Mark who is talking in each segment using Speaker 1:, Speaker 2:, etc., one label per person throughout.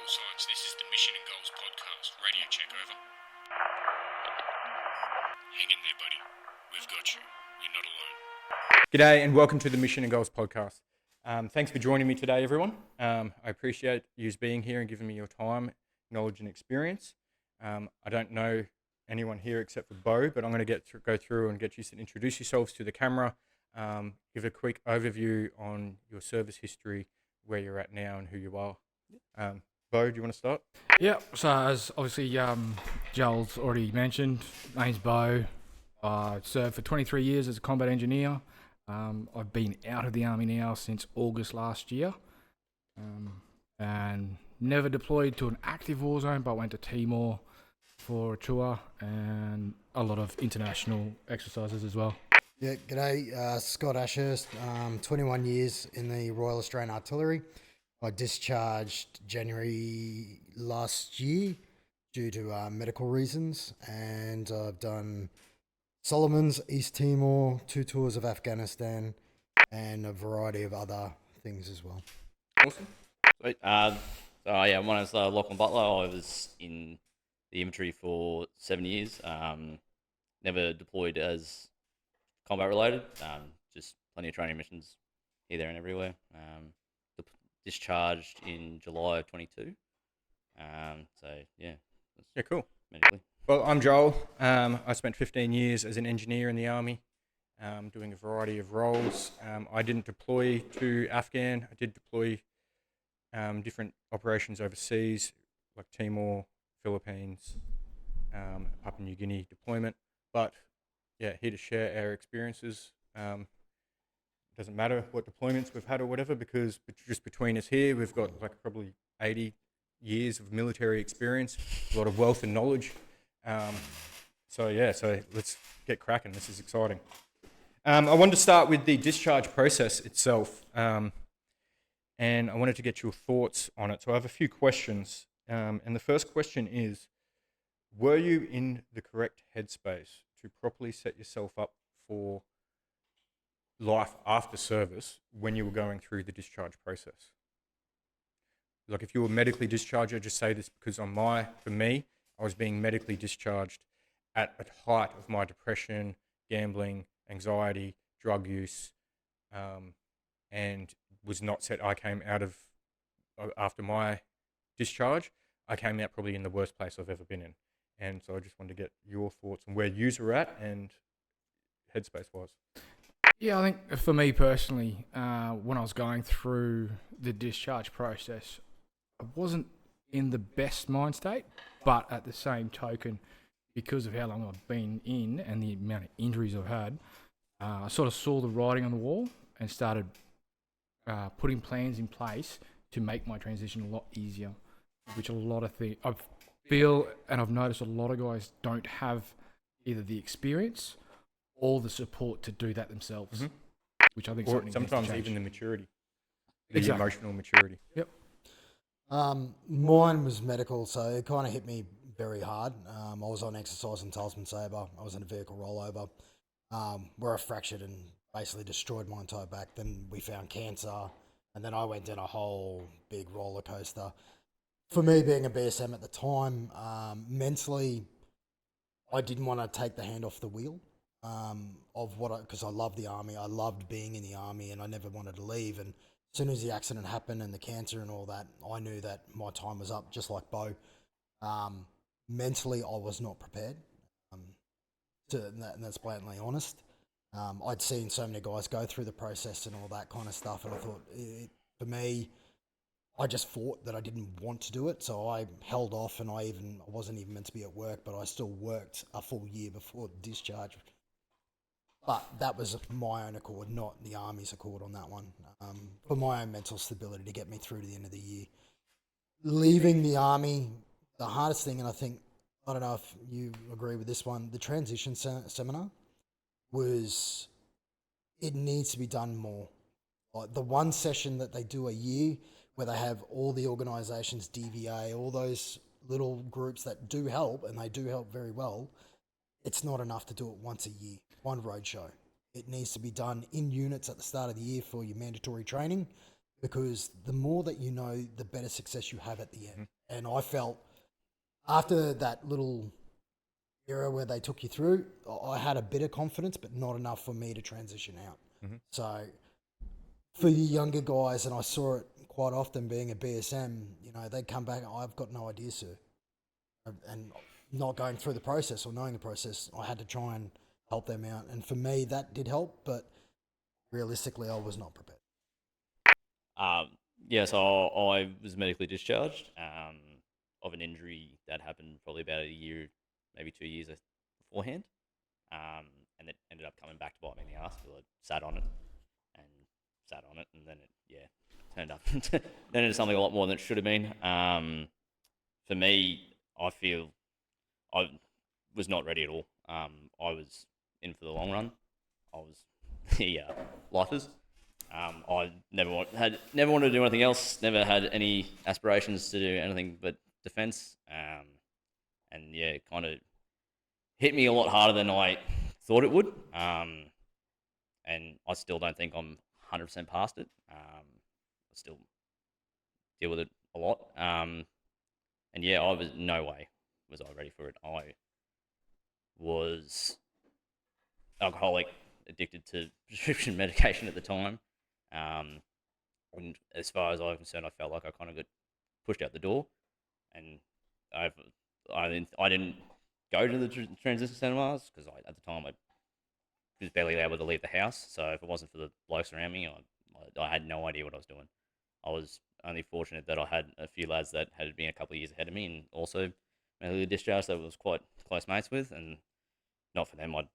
Speaker 1: Vital Signs. This is the Mission and Goals podcast. Radio check over. Hang in there, buddy. We've got you. You're not alone.
Speaker 2: G'day and welcome to the Mission and Goals podcast. Thanks for joining me today, everyone. I appreciate you being here and giving me your time, knowledge and experience. I don't know anyone here except for Bo, but I'm going to go through and get you to introduce yourselves to the camera, give a quick overview on your service history, where you're at now and who you are. Bo, do you want to start?
Speaker 3: Yeah, so as obviously Joel's already mentioned, name's Bo. I served for 23 years as a combat engineer. I've been out of the army now since August last year, and never deployed to an active war zone, but went to Timor for a tour and a lot of international exercises as well.
Speaker 4: Yeah, g'day, Scott Ashurst, 21 years in the Royal Australian Artillery. I discharged January last year due to medical reasons, and I've done Solomons, East Timor, 2 tours of Afghanistan, and a variety of other things as well.
Speaker 2: Awesome.
Speaker 5: Sweet. My name's Lachlan Butler. I was in the infantry for 7 years. Never deployed as combat related. Just plenty of training missions here, there, and everywhere. Discharged in July of 22.
Speaker 2: Yeah, cool.
Speaker 5: Medically.
Speaker 2: Well, I'm Joel. I spent 15 years as an engineer in the Army, doing a variety of roles. I didn't deploy to Afghan. I did deploy different operations overseas, like Timor, Philippines, Papua New Guinea deployment. But yeah, here to share our experiences. Doesn't matter what deployments we've had or whatever, because just between us here, we've got like probably 80 years of military experience, a lot of wealth and knowledge. So let's get cracking. This is exciting. I wanted to start with the discharge process itself, and I wanted to get your thoughts on it. So I have a few questions, and the first question is, were you in the correct headspace to properly set yourself up for life after service when you were going through the discharge process? Like if you were medically discharged, I just say this because for me, I was being medically discharged at a height of my depression, gambling, anxiety, drug use, and was not set. I came out of, after my discharge, I came out probably in the worst place I've ever been in. And so I just wanted to get your thoughts on where yous are at and headspace-wise.
Speaker 3: Yeah, I think for me personally, when I was going through the discharge process, I wasn't in the best mind state, but at the same token, because of how long I've been in and the amount of injuries I've had, I sort of saw the writing on the wall and started putting plans in place to make my transition a lot easier, which a lot of things I feel, and I've noticed a lot of guys don't have either the experience or the support to do that themselves, which I think
Speaker 2: or sometimes even the maturity, the
Speaker 3: Exactly.
Speaker 2: emotional maturity.
Speaker 3: Yep.
Speaker 4: Mine was medical, so it kind of hit me very hard. I was on exercise and Talisman Sabre. I was in a vehicle rollover where I fractured and basically destroyed my entire back. Then we found cancer, and then I went down a whole big roller coaster. For me, being a BSM at the time, mentally, I didn't want to take the hand off the wheel. Because I loved the army, I loved being in the army, and I never wanted to leave. And as soon as the accident happened and the cancer and all that, I knew that my time was up, just like Bo. Mentally, I was not prepared, and that's blatantly honest. I'd seen so many guys go through the process and all that kind of stuff, and I thought, for me, I just thought that I didn't want to do it, so I held off, and I wasn't even meant to be at work, but I still worked a full year before discharge. But that was my own accord, not the Army's accord on that one, for my own mental stability to get me through to the end of the year. Leaving the Army, the hardest thing, and I don't know if you agree with this one, the transition seminar it needs to be done more. Like the one session that they do a year where they have all the organisations, DVA, all those little groups that do help, and they do help very well, it's not enough to do it once a year, one road show. It needs to be done in units at the start of the year for your mandatory training, because the more that you know, the better success you have at the end. And I felt after that little era where they took you through, I had a bit of confidence, but not enough for me to transition out. So for the younger guys, and I saw it quite often being a BSM, they'd come back, I've got no idea, sir. And not going through the process or knowing the process, I had to try and help them out. And for me, that did help, but realistically, I was not prepared.
Speaker 5: So I was medically discharged of an injury that happened probably about a year, maybe 2 years beforehand. And it ended up coming back to bite me in the ass because I sat on it, and then it turned up then into something a lot more than it should have been. For me, I feel I was not ready at all. I was in for the long run. I was the lifers. I never wanted to do anything else. Never had any aspirations to do anything but defence. And it kind of hit me a lot harder than I thought it would. And I still don't think I'm 100% past it. I still deal with it a lot. I was no way was I ready for it. I was alcoholic, addicted to prescription medication at the time. And as far as I'm concerned, I felt like I kind of got pushed out the door, and I didn't go to the transition seminars because at the time I was barely able to leave the house. So if it wasn't for the blokes around me, I had no idea what I was doing. I was only fortunate that I had a few lads that had been a couple of years ahead of me and also medically discharged that I was quite close mates with, and not for them, I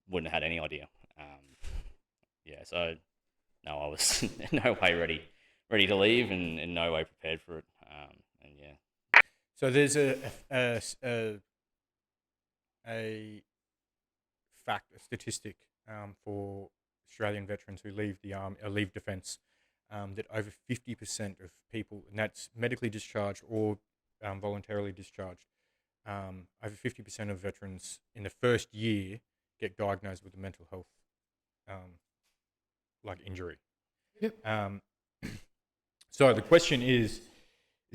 Speaker 5: wouldn't have had any idea. So no, I was in no way ready to leave, and in no way prepared for it.
Speaker 2: So there's a statistic for Australian veterans who leave the army, leave defence, that over 50% of people, and that's medically discharged or voluntarily discharged, over 50% of veterans in the first year get diagnosed with a mental health injury.
Speaker 3: Yep.
Speaker 2: So the question is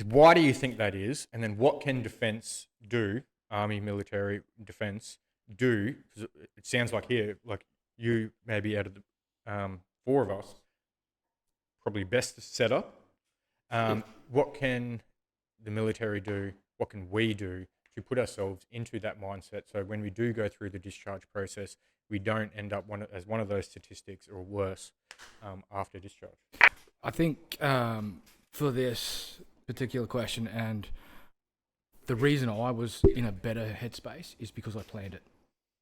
Speaker 2: why do you think that is? And then what can defence do, army, military, defence, do? Because it sounds like here, like you maybe out of the four of us, probably best set up. What can the military do? What can we do to put ourselves into that mindset so when we do go through the discharge process, we don't end up as one of those statistics or worse after discharge?
Speaker 3: I think for this particular question, and the reason I was in a better headspace is because I planned it.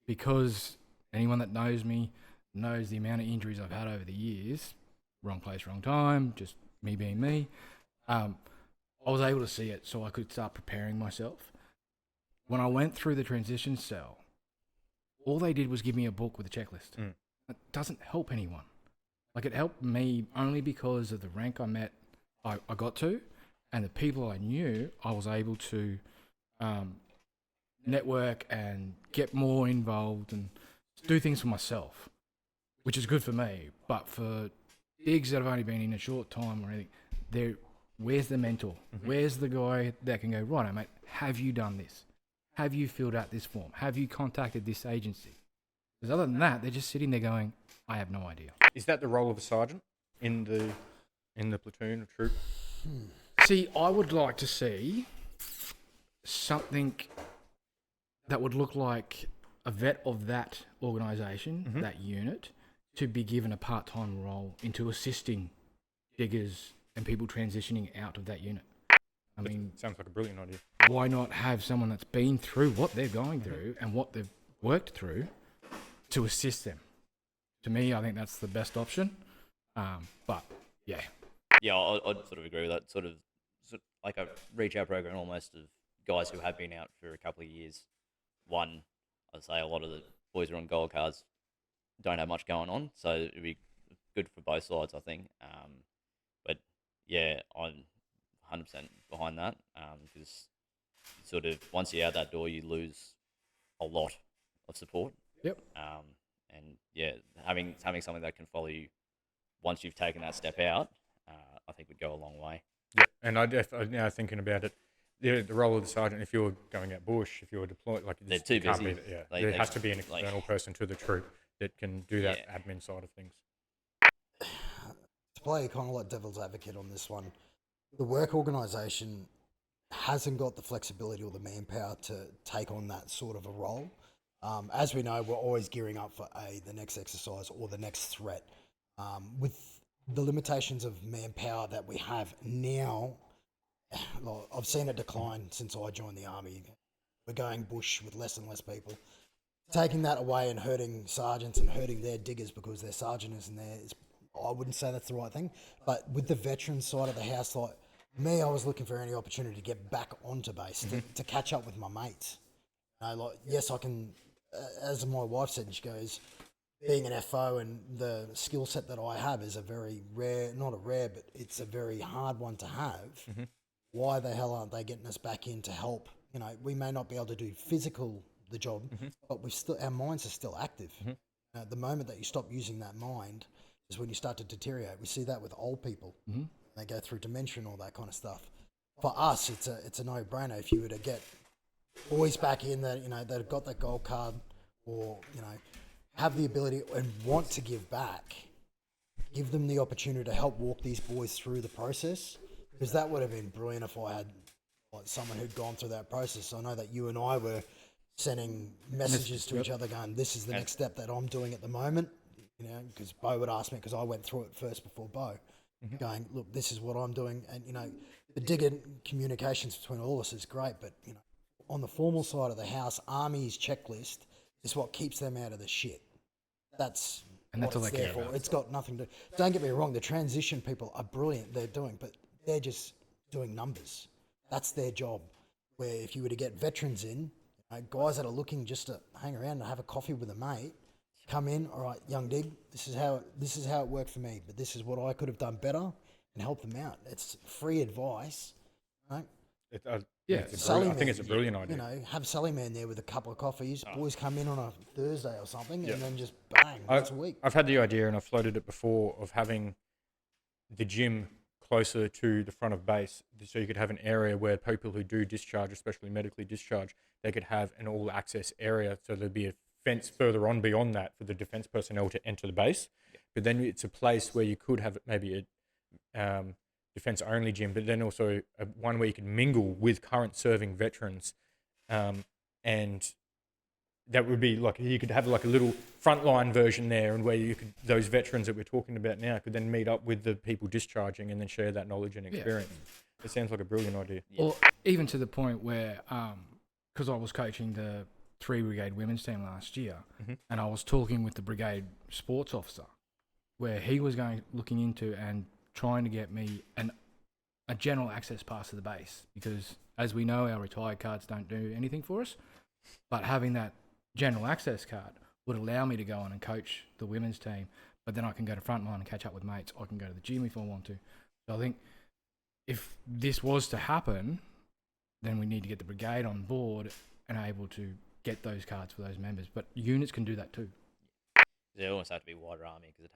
Speaker 3: Because anyone that knows me knows the amount of injuries I've had over the years, wrong place, wrong time, just me being me. I was able to see it so I could start preparing myself. When I went through the transition cell, all they did was give me a book with a checklist. It doesn't help anyone. Like, it helped me only because of the rank I got to, and the people I knew. I was able to network and get more involved and do things for myself, which is good for me. But for digs that have only been in a short time or anything, where's the mentor? Mm-hmm. Where's the guy that can go, right, mate, have you done this? Have you filled out this form? Have you contacted this agency? Because other than that, they're just sitting there going, I have no idea.
Speaker 2: Is that the role of a sergeant in the platoon or troop?
Speaker 3: See, I would like to see something that would look like a vet of that organisation,
Speaker 2: Mm-hmm.
Speaker 3: that unit, to be given a part-time role into assisting diggers and people transitioning out of that unit. I mean,
Speaker 2: sounds like a brilliant idea.
Speaker 3: Why not have someone that's been through what they're going through and what they've worked through to assist them? To me, I think that's the best option. But yeah.
Speaker 5: Yeah, I'd sort of agree with that. Sort of like a reach out program almost of guys who have been out for a couple of years. One, I'd say a lot of the boys who are on gold cards don't have much going on, so it'd be good for both sides, I think. But yeah, I'm 100% behind that because sort of once you're out that door, you lose a lot of support.
Speaker 3: Yep.
Speaker 5: And yeah, having something that can follow you once you've taken that step out, I think would go a long way.
Speaker 2: Yeah, and I now thinking about it, the role of the sergeant, if you're going out bush, if you're deployed, like
Speaker 5: They're
Speaker 2: it's-
Speaker 5: too
Speaker 2: you can't
Speaker 5: busy.
Speaker 2: be- yeah,
Speaker 5: Like,
Speaker 2: there
Speaker 5: they-
Speaker 2: has to be an
Speaker 5: like-
Speaker 2: external person to the troop that can do that
Speaker 5: Yeah.
Speaker 2: admin side of things.
Speaker 4: To play kind of like devil's advocate on this one, the work organisation hasn't got the flexibility or the manpower to take on that sort of a role. As we know, we're always gearing up for the next exercise or the next threat. With the limitations of manpower that we have now, like, I've seen it decline since I joined the army. We're going bush with less and less people. Taking that away and hurting sergeants and hurting their diggers because their sergeant isn't there, I wouldn't say that's the right thing. But with the veteran side of the house, like me, I was looking for any opportunity to get back onto base, to catch up with my mates. You know, like, yes, I can, as my wife said, she goes, being an FO and the skill set that I have is a very rare, not a rare, but it's a very hard one to have. Why the hell aren't they getting us back in to help? You know, we may not be able to do the job, but our minds are still active. The moment that you stop using that mind is when you start to deteriorate. We see that with old people. They go through dementia and all that kind of stuff. For us, it's a no-brainer. If you were to get boys back in that, you know, that have got that gold card, or, you know, have the ability and want to give back, give them the opportunity to help walk these boys through the process, because that would have been brilliant if I had like someone who'd gone through that process. I know that you and I were sending messages to each other going, this is the next step that I'm doing at the moment, you know, because Bo would ask me, because I went through it first before Bo, going, look, this is what I'm doing. And, you know, the digging communications between all of us is great, but, you know, on the formal side of the house, Army's checklist is what keeps them out of the shit. That's what
Speaker 3: all
Speaker 4: it's
Speaker 3: they
Speaker 4: there
Speaker 3: care
Speaker 4: for.
Speaker 3: about.
Speaker 4: It's got nothing to. Don't get me wrong. The transition people are brilliant. They're doing, but they're just doing numbers. That's their job. Where if you were to get veterans in, you know, guys that are looking just to hang around and have a coffee with a mate, come in. All right, young dig. This is how it worked for me. But this is what I could have done better, and help them out. It's free advice. Right?
Speaker 2: I think it's a brilliant idea.
Speaker 4: You know, have Sally Man there with a couple of coffees. Boys come in on a Thursday or something, and then just bang, once a week.
Speaker 2: I've had the idea, and I've floated it before, of having the gym closer to the front of base, so you could have an area where people who do discharge, especially medically discharge, they could have an all-access area, so there'd be a fence further on beyond that for the defence personnel to enter the base. But then it's a place where you could have maybe a defence-only gym, but then also one where you can mingle with current serving veterans, and that would be like, you could have like a little frontline version there, and where you could, those veterans that we're talking about now could then meet up with the people discharging and then share that knowledge and experience. It sounds like a brilliant idea.
Speaker 3: Or even to the point where, because I was coaching the 3 Brigade women's team last year, and I was talking with the brigade sports officer, where he was looking into and trying to get me a general access pass to the base, because as we know, our retired cards don't do anything for us, but having that general access card would allow me to go on and coach the women's team, but then I can go to frontline and catch up with mates. I can go to the gym if I want to. So I think if this was to happen, then we need to get the brigade on board and able to get those cards for those members. But units can do that too.
Speaker 5: They almost have to be wider army, because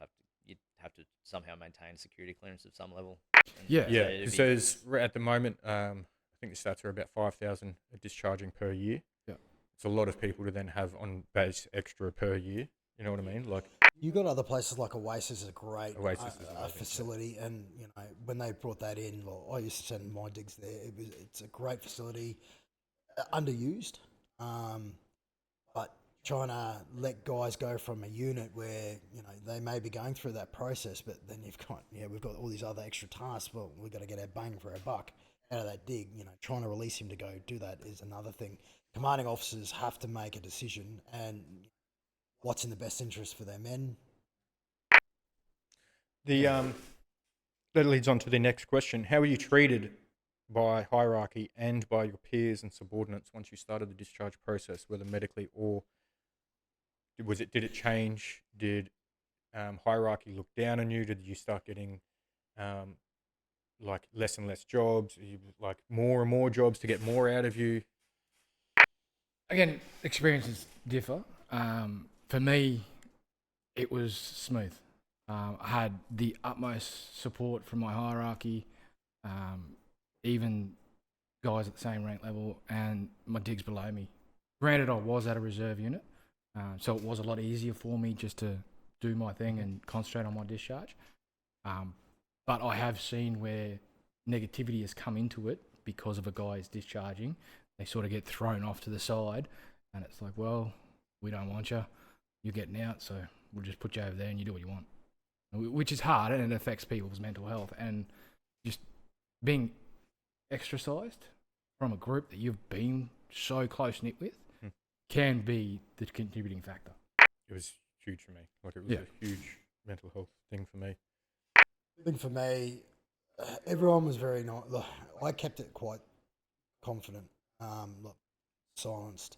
Speaker 5: you'd have to somehow maintain security clearance of some level.
Speaker 3: Yeah.
Speaker 2: Yeah, because there's, at the moment, I think the stats are about 5,000 discharging per year.
Speaker 3: Yeah.
Speaker 2: It's a lot of people to then have on base extra per year. You know what I mean? Like,
Speaker 4: You got other places like Oasis is a great
Speaker 2: Oasis is amazing,
Speaker 4: facility, and you know when they brought that in, well, I used to send my digs there. It's a great facility, underused, but trying to let guys go from a unit where you know they may be going through that process, but then we've got all these other extra tasks. Well, we've got to get our bang for our buck out of that dig. You know, trying to release him to go do that is another thing. Commanding officers have to make a decision, and what's in the best interest for their men.
Speaker 2: That leads on to the next question. How were you treated by hierarchy and by your peers and subordinates once you started the discharge process, whether medically or did it change? Did hierarchy look down on you? Did you start getting like less and less jobs? Like more and more jobs to get more out of you?
Speaker 3: Again, experiences differ. For me, it was smooth. I had the utmost support from my hierarchy. Even guys at the same rank level, and my digs below me. Granted, I was at a reserve unit, so it was a lot easier for me just to do my thing and concentrate on my discharge. But I have seen where negativity has come into it because of a guy is discharging. They sort of get thrown off to the side, and it's like, well, we don't want you. You're getting out, so we'll just put you over there and you do what you want. Which is hard, and it affects people's mental health. And just being extrasized from a group that you've been so close-knit with can be the contributing factor.
Speaker 2: It was huge for me. Like, it was a huge mental health thing for me.
Speaker 4: I think for me, everyone was very nice. I kept it quite confident, silenced.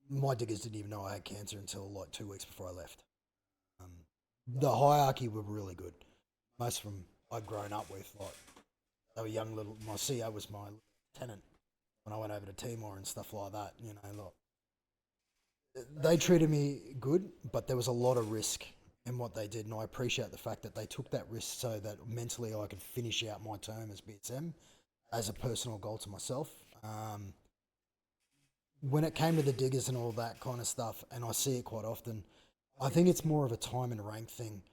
Speaker 4: My diggers didn't even know I had cancer until like 2 weeks before I left. The hierarchy were really good. Most of them I'd grown up with, like they were young little. My CEO was my lieutenant when I went over to Timor and stuff like that. You know, like, they treated me good, but there was a lot of risk in what they did, and I appreciate the fact that they took that risk so that mentally I could finish out my term as BSM as a personal goal to myself. When it came to the diggers and all that kind of stuff, and I see it quite often, I think it's more of a time and rank thing.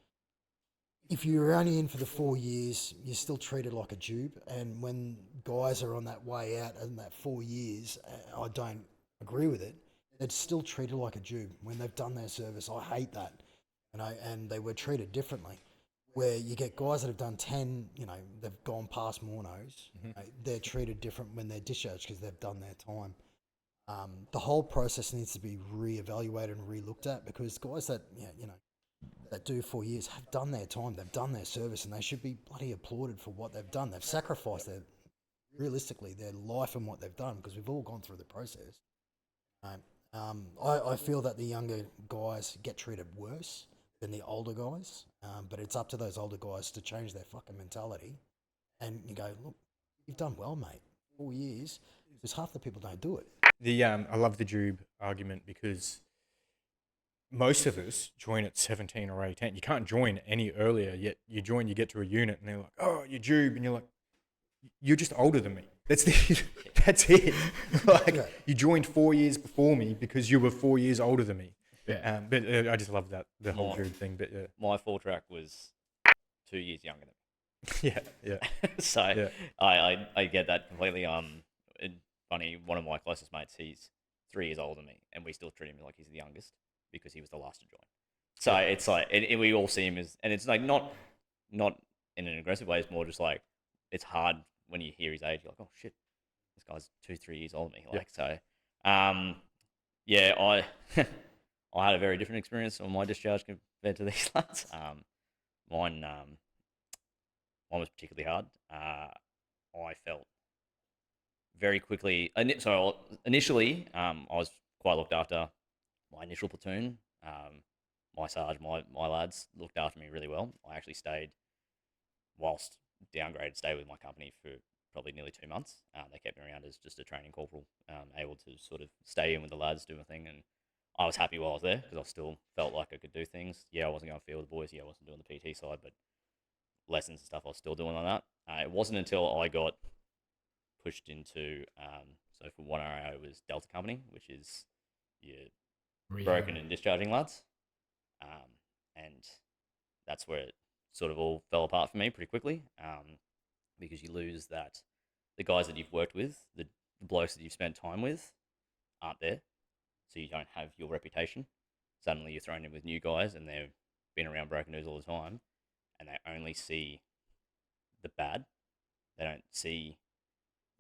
Speaker 4: If you're only in for the 4 years, you're still treated like a dupe, and when guys are on that way out in that 4 years, I don't agree with it. They're still treated like a dupe when they've done their service. I hate that. And they were treated differently. Where you get guys that have done 10, they've gone past Mornos, they're treated different when they're discharged because they've done their time. The whole process needs to be re-evaluated and re-looked at, because guys that, that do 4 years have done their time, they've done their service, and they should be bloody applauded for what they've done. They've sacrificed realistically, their life and what they've done, because we've all gone through the process. I feel that the younger guys get treated worse than the older guys, but it's up to those older guys to change their fucking mentality and you go, look, you've done well, mate. 4 years, because half the people don't do it.
Speaker 2: I love the Jube argument, because most of us join at 17 or 18. You can't join any earlier, yet you get to a unit and they're like, oh, you're Jube, and you're like, you're just older than me. That's it. You joined 4 years before me because you were 4 years older than me. Yeah. But I just love that, the whole Jube thing. But
Speaker 5: my full track was 2 years younger than me.
Speaker 2: Yeah.
Speaker 5: So
Speaker 2: yeah.
Speaker 5: I get that completely. Funny, one of my closest mates, he's 3 years older than me, and we still treat him like he's the youngest because he was the last to join. So it's like, and we all see him as, and it's like not in an aggressive way. It's more just like, it's hard when you hear his age. You're like, oh shit, this guy's 2-3 years older than me. I I had a very different experience on my discharge compared to these lads. Mine was particularly hard. I felt very quickly. So initially, I was quite looked after. My initial platoon, my sarge, my lads looked after me really well. I actually stayed, whilst downgraded, stayed with my company for probably nearly 2 months. They kept me around as just a training corporal, able to sort of stay in with the lads, do my thing, and I was happy while I was there because I still felt like I could do things. Yeah, I wasn't going to field with the boys. Yeah, I wasn't doing the PT side, but lessons and stuff I was still doing on that. It wasn't until I got pushed into, so for 1RA it was Delta Company, which is your broken and discharging lads. And that's where it sort of all fell apart for me pretty quickly, because you lose that, the guys that you've worked with, the blokes that you've spent time with aren't there. So you don't have your reputation. Suddenly you're thrown in with new guys and they've been around broken news all the time, and they only see the bad. They don't see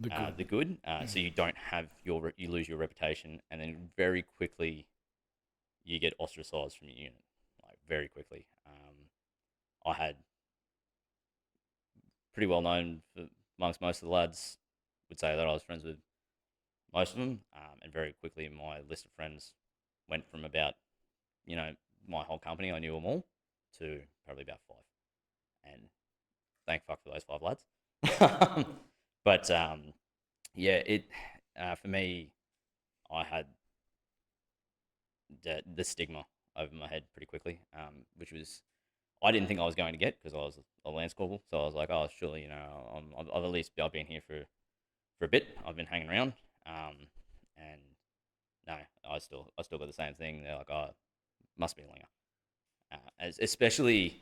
Speaker 5: the good. So you don't have you lose your reputation, and then very quickly you get ostracized from your unit, like very quickly. I had pretty well known amongst most of the lads, would say that I was friends with most of them, and very quickly my list of friends went from about, my whole company, I knew them all, to probably about 5. And thank fuck for those 5 lads. But for me, I had the stigma over my head pretty quickly, which was, I didn't think I was going to get, because I was a lance corporal. So I was like, oh, surely, I've been here for for a bit. I've been hanging around, and no, I still got the same thing. They're like, oh, must be a linger. Especially,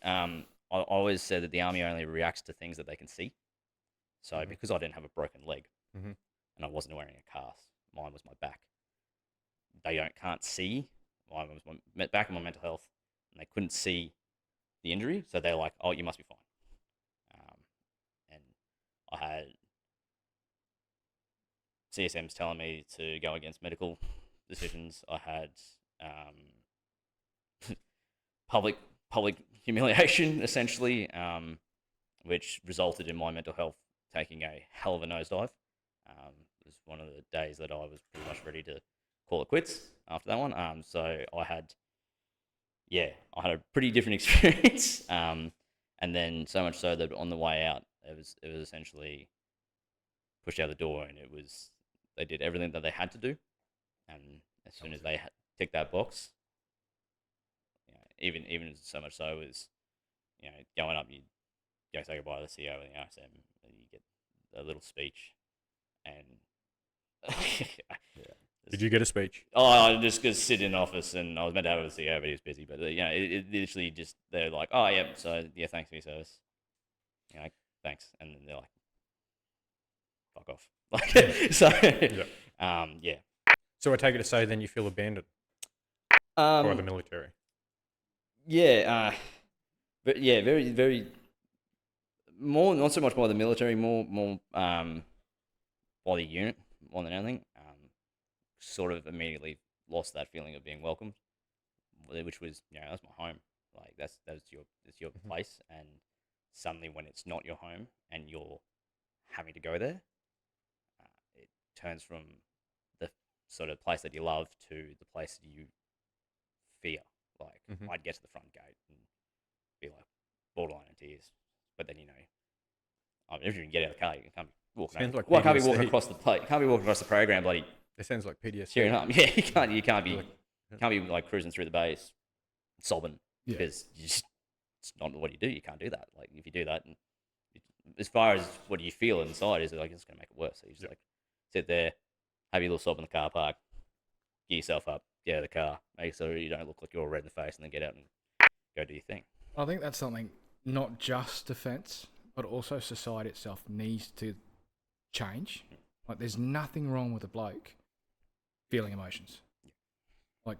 Speaker 5: I always said that the army only reacts to things that they can see. So because I didn't have a broken leg and I wasn't wearing a cast, mine was my back. They can't see. Mine was my back and my mental health, and they couldn't see the injury. So they're like, oh, you must be fine. And I had CSMs telling me to go against medical decisions. I had public humiliation, essentially, which resulted in my mental health taking a hell of a nosedive. It was one of the days that I was pretty much ready to call it quits after that one. So I had a pretty different experience. And then so much so that on the way out, it was essentially pushed out the door, and they did everything that they had to do, and as soon as they ticked that box, even so much so as going up, you go say goodbye to the CEO and the RSM, and you get a little speech, and
Speaker 2: Did you get a speech?
Speaker 5: Oh, I just go sit in office, and I was meant to have it with the CEO, but he was busy. But it literally just, they're like, oh yeah, so yeah, thanks for your service. Thanks, and then they're like, fuck off. Yeah.
Speaker 2: So I take it to say then you feel abandoned by the military.
Speaker 5: Yeah, but yeah, very, very, more, not so much by the military, more by the unit more than anything. Sort of immediately lost that feeling of being welcomed, which was, that's my home. Like that's your place, and suddenly when it's not your home and you're having to go there, it turns from the sort of place that you love to the place that you fear. Like I'd get to the front gate and be like borderline in tears, but then if you can get out of the car, you can't be walking. Can't be walking across the plate. Can't be walking across the program, bloody.
Speaker 2: It sounds like PTSD.
Speaker 5: Cheering up. Yeah, you can't be like cruising through the base, sobbing because it's not what you do. You can't do that. Like if you do that, and as far as what you feel inside is like it's going to make it worse. So you just like sit there, have your little sob in the car park, get yourself up, get out of the car, make sure you don't look like you're all red in the face, and then get out and go do your thing.
Speaker 3: I think that's something not just defence, but also society itself needs to change. Like there's nothing wrong with a bloke feeling emotions. Like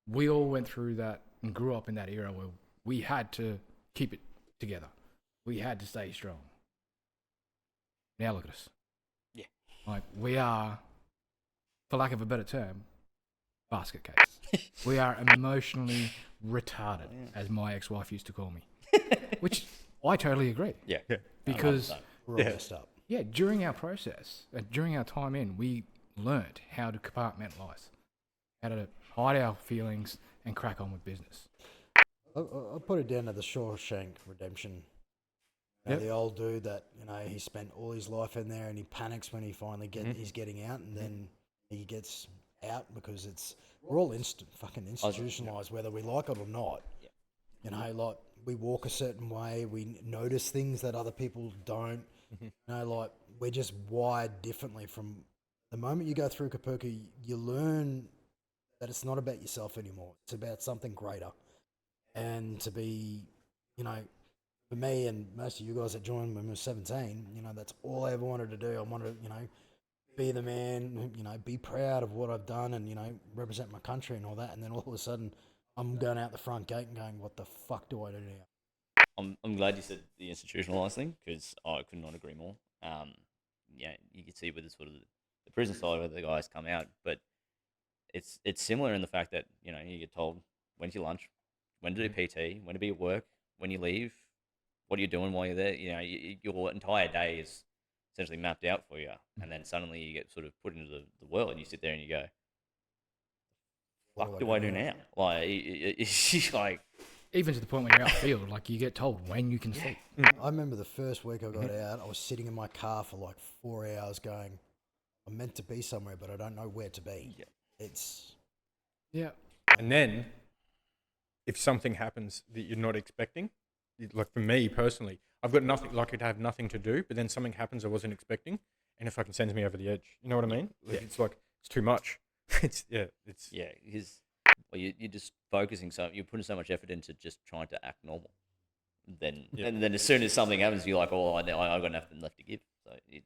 Speaker 3: we all went through that and grew up in that era where we had to keep it together. We had to stay strong. Now look at us.
Speaker 5: Yeah.
Speaker 3: Like we are, for lack of a better term, basket case. We are emotionally retarded, as my ex-wife used to call me. Which I totally agree.
Speaker 5: Yeah.
Speaker 3: Because
Speaker 4: We're all messed up.
Speaker 3: yeah, during our process, during our time in, we learnt how to compartmentalise, how to hide our feelings and crack on with business.
Speaker 4: I put it down to the Shawshank Redemption. The old dude that, he spent all his life in there and he panics when he finally he's getting out, and then he gets out because we're all fucking institutionalised, whether we like it or not. Yeah. Like we walk a certain way, we notice things that other people don't. Like we're just wired differently. From the moment you go through Kapuka, you learn that it's not about yourself anymore. It's about something greater. And to be, for me and most of you guys that joined when we were 17, that's all I ever wanted to do. I wanted to, be the man, be proud of what I've done and, represent my country and all that. And then all of a sudden I'm going out the front gate and going, what the fuck do I do now?
Speaker 5: I'm glad you said the institutionalised thing, because I could not agree more. You can see with the sort of the prison side where the guys come out, but it's similar in the fact that you get told when's your lunch, when to do PT, when to be at work, when you leave, what are you doing while you're there. Your entire day is essentially mapped out for you, and then suddenly you get sort of put into the world, and you sit there and you go, "What do I do now?" Like it's like.
Speaker 3: Even to the point when you're outfield, like you get told when you can sleep.
Speaker 4: I remember the first week I got out, I was sitting in my car for like 4 hours going, I'm meant to be somewhere, but I don't know where to be.
Speaker 3: Yeah.
Speaker 2: And then, if something happens that you're not expecting, like for me personally, I've got nothing. Like I have nothing to do, but then something happens I wasn't expecting, and it fucking sends me over the edge. You know what I mean? Like, it's like it's too much. It's
Speaker 5: Yeah, because you're just focusing you're putting so much effort into just trying to act normal. And then as soon as something happens, you're like, oh, I got nothing left to give. So you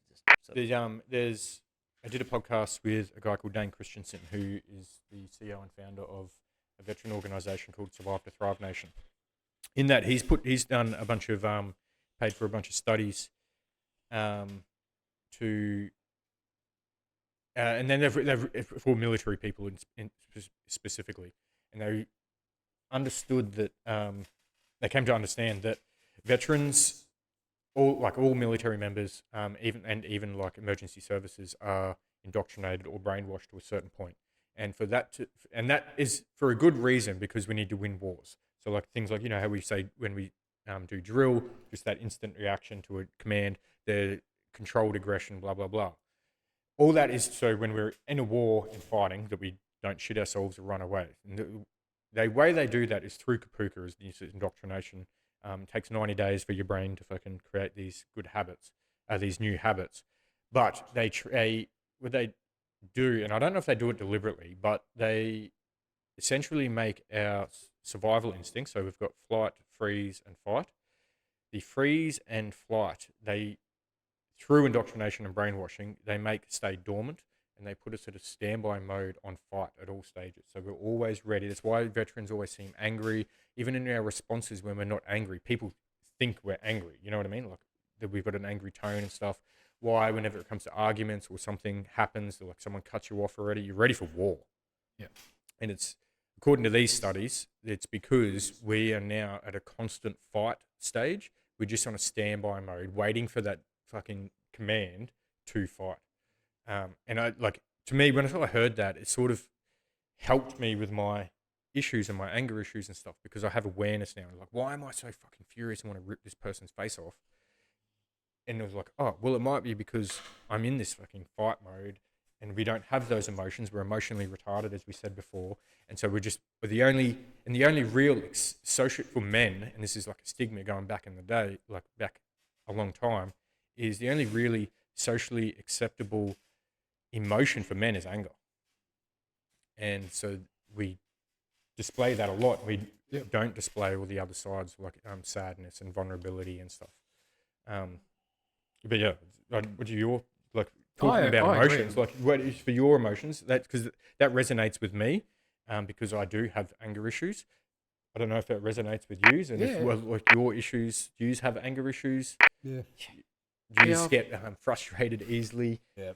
Speaker 5: just
Speaker 2: I did a podcast with a guy called Dane Christensen, who is the CEO and founder of a veteran organisation called Survive to Thrive Nation. In that, he's done a bunch of paid for a bunch of studies, to and then they've for military people specifically, and they understood that they came to understand that veterans, all military members, even like emergency services, are indoctrinated or brainwashed to a certain point, and that is for a good reason, because we need to win wars. So like things like, how we say when we do drill, just that instant reaction to a command, the controlled aggression, blah blah blah. All that is so when we're in a war and fighting, that we don't shit ourselves or run away. And the way they do that is through kapuka, is this indoctrination. It takes 90 days for your brain to fucking create these good habits, these new habits. But what they do, and I don't know if they do it deliberately, but they essentially make our survival instincts. So we've got flight, freeze, and fight. The freeze and flight, through indoctrination and brainwashing, they make stay dormant, and they put us at a standby mode on fight at all stages. So we're always ready. That's why veterans always seem angry. Even in our responses when we're not angry, people think we're angry. You know what I mean? Like that we've got an angry tone and stuff. Why, whenever it comes to arguments or something happens, like someone cuts you off already, you're ready for war.
Speaker 3: Yeah.
Speaker 2: And it's, according to these studies, it's because we are now at a constant fight stage. We're just on a standby mode, waiting for that fucking command to fight. And to me, when I heard that, it sort of helped me with my issues and my anger issues and stuff, because I have awareness now. Like, why am I so fucking furious and want to rip this person's face off? And it was like, oh, well, it might be because I'm in this fucking fight mode, and we don't have those emotions. We're emotionally retarded, as we said before. And so the only real social for men, and this is like a stigma going back in the day, like back a long time, is the only really socially acceptable emotion for men is anger. And so we display that a lot. We don't display all the other sides, like sadness and vulnerability and stuff. But yeah, what are your, like, talking about emotions? Like, what is for your emotions? Because that resonates with me, because I do have anger issues. I don't know if that resonates with you, and if like your issues, do you have anger issues?
Speaker 4: Yeah.
Speaker 2: Do you just get frustrated easily?
Speaker 4: Yeah.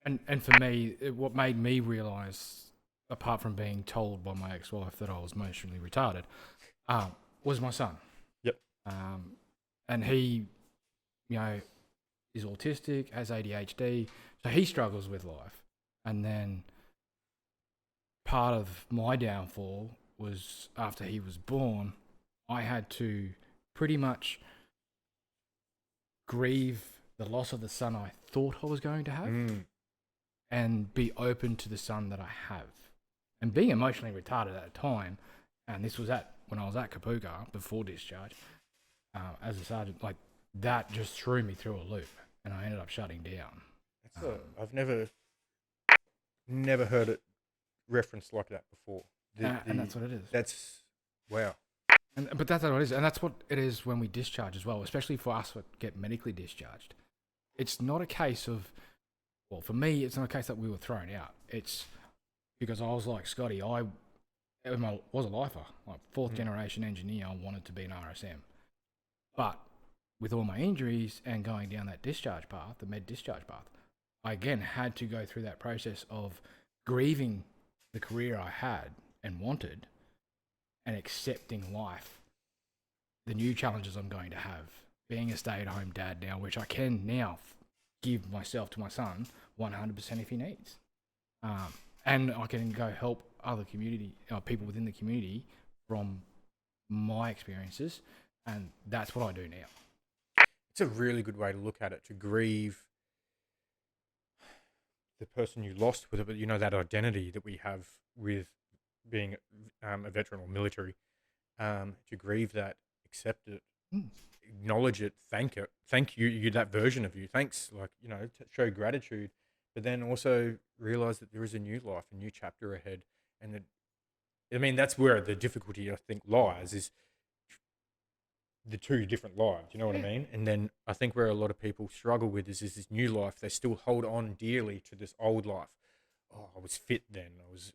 Speaker 2: And
Speaker 3: for me, what made me realise, apart from being told by my ex-wife that I was emotionally retarded, was my son.
Speaker 2: Yep.
Speaker 3: And he, is autistic, has ADHD, so he struggles with life. And then part of my downfall was after he was born, I had to pretty much grieve the loss of the son I thought I was going to have, and be open to the son that I have. And being emotionally retarded at the time, and this was when I was at Kapuka before discharge, as a sergeant, like that just threw me through a loop, and I ended up shutting down.
Speaker 2: I've never heard it referenced like that before.
Speaker 3: And that's what it is.
Speaker 2: That's wow.
Speaker 3: But that's what it is, and that's what it is when we discharge as well, especially for us that get medically discharged. It's not a case of, well, for me, it's not a case that we were thrown out. It's because I was like Scotty, I was a lifer, like fourth generation engineer. I wanted to be an RSM, but with all my injuries and going down that discharge path, the med discharge path, I again had to go through that process of grieving the career I had and wanted, and accepting life, the new challenges I'm going to have, being a stay-at-home dad now, which I can now give myself to my son 100% if he needs. And I can go help other people within the community from my experiences, and that's what I do now.
Speaker 2: It's a really good way to look at it, to grieve the person you lost with it, but that identity that we have with being a veteran or military, to grieve that accept it, acknowledge it, thank you, that version of you. Thanks, like, show gratitude, but then also realize that there is a new life, a new chapter ahead, and that, I mean, that's where the difficulty, I think, lies, is the two different lives. You know what I mean? And then I think where a lot of people struggle with is this new life. They still hold on dearly to this old life. Oh, I was fit then.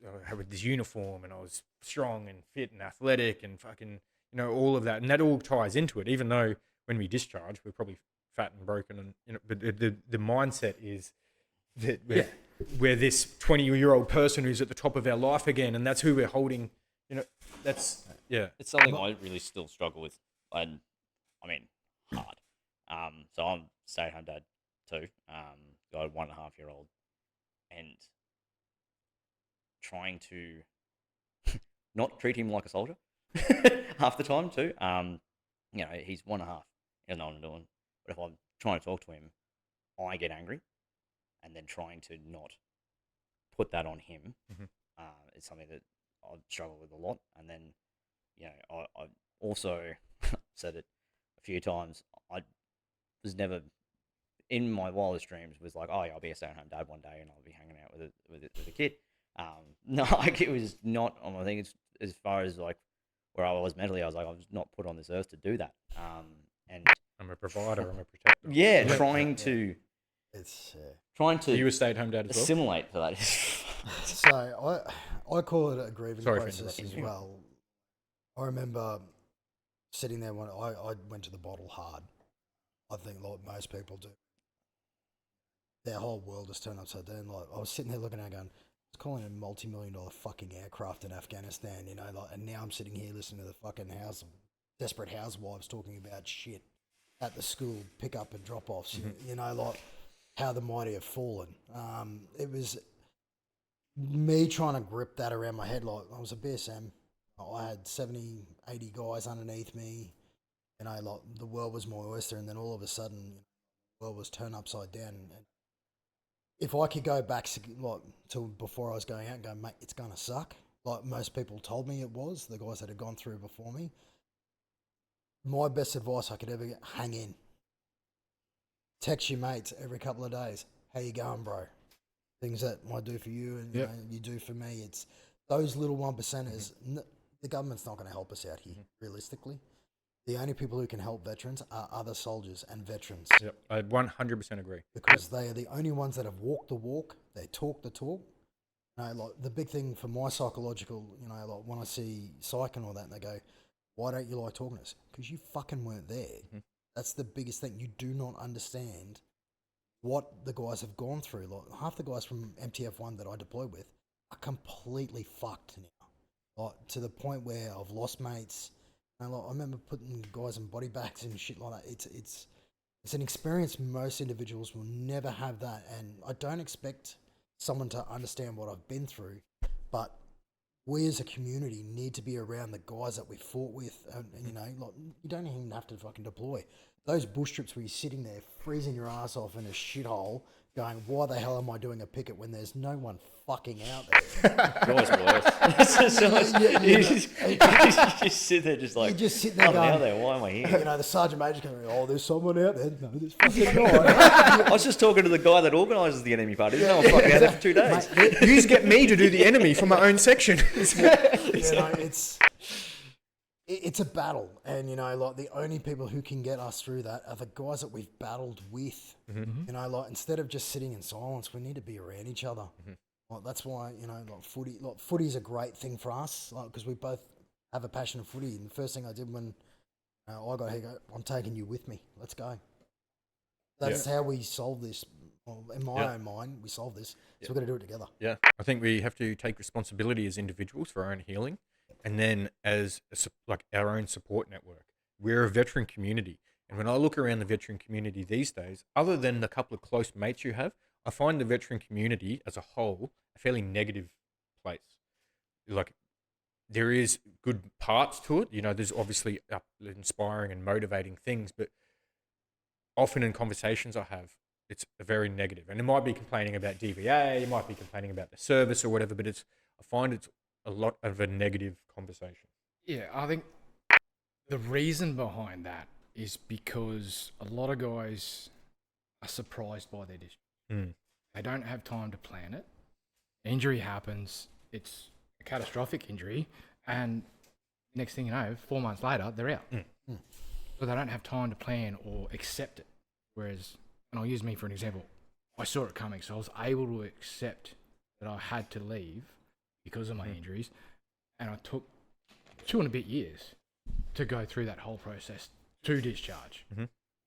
Speaker 2: I had this uniform, and I was strong and fit and athletic and fucking, all of that. And that all ties into it, even though when we discharge, we're probably fat and broken. And, but the mindset is that we're this 20-year-old person who's at the top of our life again. And that's who we're holding, that's, yeah.
Speaker 5: It's something I really still struggle with. And I mean, hard. So I'm stay-at-home dad too. Got a 1.5-year-old, and trying to not treat him like a soldier half the time too. He's 1.5. He doesn't know what I'm doing. But if I'm trying to talk to him, I get angry, and then trying to not put that on him is something that I struggle with a lot. And then, I also said it a few times. I was never, in my wildest dreams, was like, oh yeah, I'll be a stay-at-home dad one day, and I'll be hanging out with a kid. No, like, it was not on my thing. It's, as far as like where I was mentally, I was like, I was not put on this earth to do that. And
Speaker 2: I'm a provider, I'm a protector.
Speaker 5: Yeah, trying to
Speaker 2: Are you a stay-at-home dad as well?
Speaker 5: assimilate to that.
Speaker 4: So I call it a grieving
Speaker 2: Sorry for
Speaker 4: process as
Speaker 2: interrupting.
Speaker 4: well. I remember sitting there when I went to the bottle hard. I think like most people do. Their whole world is turned upside down. Like, I was sitting there looking at it going, I was calling a multi-million-dollar fucking aircraft in Afghanistan, and now I'm sitting here listening to the fucking desperate housewives talking about shit at the school, pick up and drop offs, like how the mighty have fallen. It was me trying to grip that around my head. Like, I was a BSM. I had 70, 80 guys underneath me. Like, the world was my oyster, and then all of a sudden, the world was turned upside down. And if I could go back to before I was going out and go, mate, it's gonna suck. Like most people told me it was, the guys that had gone through before me. My best advice I could ever get: hang in. Text your mates every couple of days. How you going, bro? Things that I do for you and you do for me. It's those little 1%ers. The government's not going to help us out here, realistically. The only people who can help veterans are other soldiers and veterans.
Speaker 2: Yep, I 100% agree.
Speaker 4: Because they are the only ones that have walked the walk, they talk the talk. Like the big thing for my psychological, like when I see psych and all that, and they go, why don't you like talking to us? Because you fucking weren't there. That's the biggest thing. You do not understand what the guys have gone through. Like, half the guys from MTF1 that I deployed with are completely fucked now. Like, to the point where I've lost mates. And like, I remember putting guys in body bags and shit like that. It's an experience most individuals will never have that. And I don't expect someone to understand what I've been through, but we as a community need to be around the guys that we fought with. And like, you don't even have to fucking deploy. Those bush trips where you're sitting there freezing your ass off in a shithole going, why the hell am I doing a picket when there's no one fucking out there?
Speaker 5: It's always worse. You just sit there just like,
Speaker 4: You're just sitting there
Speaker 5: I'm
Speaker 4: going,
Speaker 5: out there, why am I here?
Speaker 4: the sergeant major's going, oh, there's someone out there. No, there's fucking guy.
Speaker 5: I was just talking to the guy that organises the enemy party. There's no one fucking out there for 2 days.
Speaker 2: You just get me to do the enemy for my own section.
Speaker 4: It's a battle, and like the only people who can get us through that are the guys that we've battled with. Like, instead of just sitting in silence, we need to be around each other. Like, that's why footy's a great thing for us, like, because we both have a passion for footy. And the first thing I did when I got here, I'm taking you with me. Let's go. That's how we solve this. Well, in my own mind, we solve this. So we're going to do it together.
Speaker 2: Yeah, I think we have to take responsibility as individuals for our own healing, and then as our own support network. We're a veteran community, and when I look around the veteran community these days, other than the couple of close mates you have, I find the veteran community as a whole a fairly negative place. Like, there is good parts to it, there's obviously inspiring and motivating things, but often in conversations I have, it's very negative. And it might be complaining about DVA, you might be complaining about the service or whatever, but I find it's a lot of a negative conversation.
Speaker 3: Yeah, I think The reason behind that is because a lot of guys are surprised by their discharge.
Speaker 2: Mm.
Speaker 3: They don't have time to plan it. Injury happens. It's a catastrophic injury. And next thing you know, 4 months later, they're out. So they don't have time to plan or accept it. Whereas, and I'll use me for an example, I saw it coming. So I was able to accept that I had to leave because of my injuries. And I took 2 and a bit years to go through that whole process to discharge.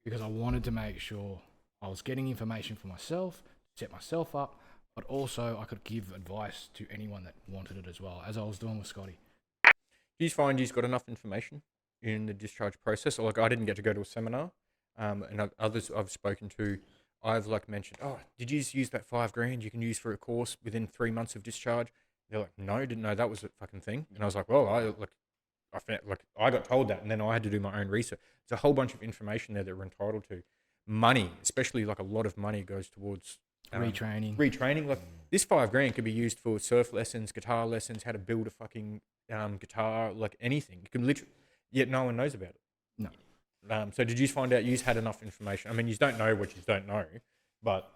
Speaker 3: Because I wanted to make sure I was getting information for myself, set myself up, but also I could give advice to anyone that wanted it as well, as I was doing with Scotty.
Speaker 2: Do you find you've got enough information in the discharge process? Or like, I didn't get to go to a seminar, and others I've spoken to, I've like mentioned, oh, did you use that $5,000 you can use for a course within 3 months of discharge? They're like, no, didn't know that was a fucking thing. And I was like, well, I got told that, and then I had to do my own research. There's a whole bunch of information there that we're entitled to. Money, especially like a lot of money goes towards retraining. Like this $5,000 could be used for surf lessons, guitar lessons, how to build a fucking guitar, like anything. You can literally, yet no one knows about it.
Speaker 3: No.
Speaker 2: So did you find out you had enough information? I mean, you don't know what you don't know, but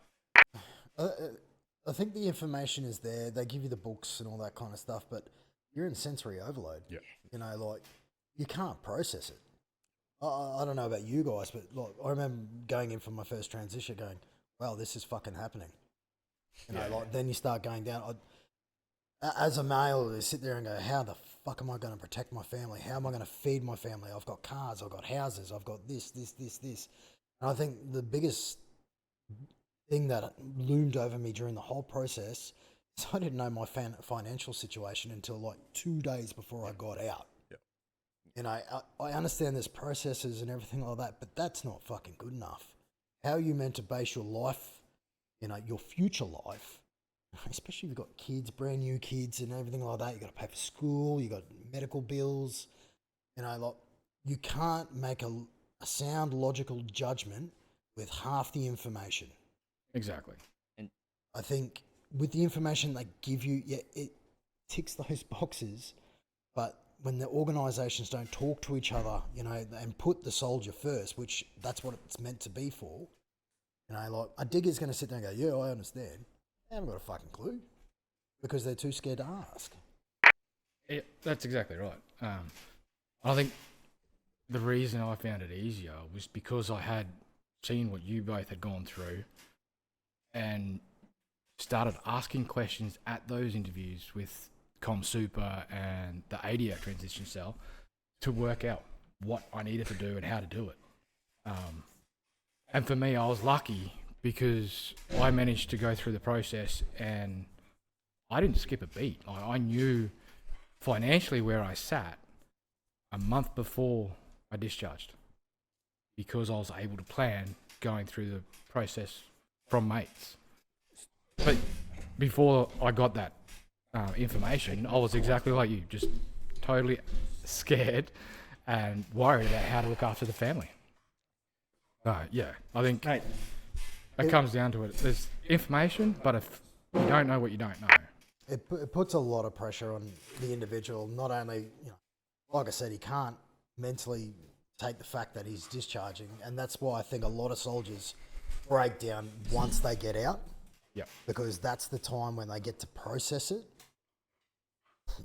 Speaker 4: I think the information is there. They give you the books and all that kind of stuff, but you're in sensory overload.
Speaker 2: Yeah.
Speaker 4: You know, like you can't process it. I don't know about you guys, but like I remember going in for my first transition, going, "Wow, this is fucking happening." You know, like then you start going down. As a male, you sit there and go, "How the fuck am I going to protect my family? How am I going to feed my family? I've got cars, I've got houses, I've got this." And I think the biggest thing that loomed over me during the whole process is I didn't know my financial situation until like 2 days before I got out. You know, I understand there's processes and everything like that, but that's not fucking good enough. How are you meant to base your life, you know, your future life, especially if you've got kids, brand new kids and everything like that, you got to pay for school, you got medical bills, you know, like you can't make a sound logical judgment with half the information.
Speaker 3: Exactly.
Speaker 5: And
Speaker 4: I think with the information they give you, yeah, it ticks those boxes, but when the organisations don't talk to each other, you know, and put the soldier first, which that's what it's meant to be for, you know, like a digger's going to sit there and go, yeah, I understand. They haven't got a fucking clue because they're too scared to ask.
Speaker 3: Yeah, that's exactly right. I think the reason I found it easier was because I had seen what you both had gone through and started asking questions at those interviews with Com Super and the ADF transition cell to work out what I needed to do and how to do it. And for me, I was lucky because I managed to go through the process and I didn't skip a beat. I knew financially where I sat a month before I discharged because I was able to plan going through the process from mates. But before I got that information, I was exactly like you, just totally scared and worried about how to look after the family. Yeah, I think
Speaker 2: mate,
Speaker 3: it comes down to it. There's information, but if you don't know what you don't know.
Speaker 4: It puts a lot of pressure on the individual. Not only, you know, like I said, he can't mentally take the fact that he's discharging, and that's why I think a lot of soldiers break down once they get out.
Speaker 3: Yeah.
Speaker 4: Because that's the time when they get to process it.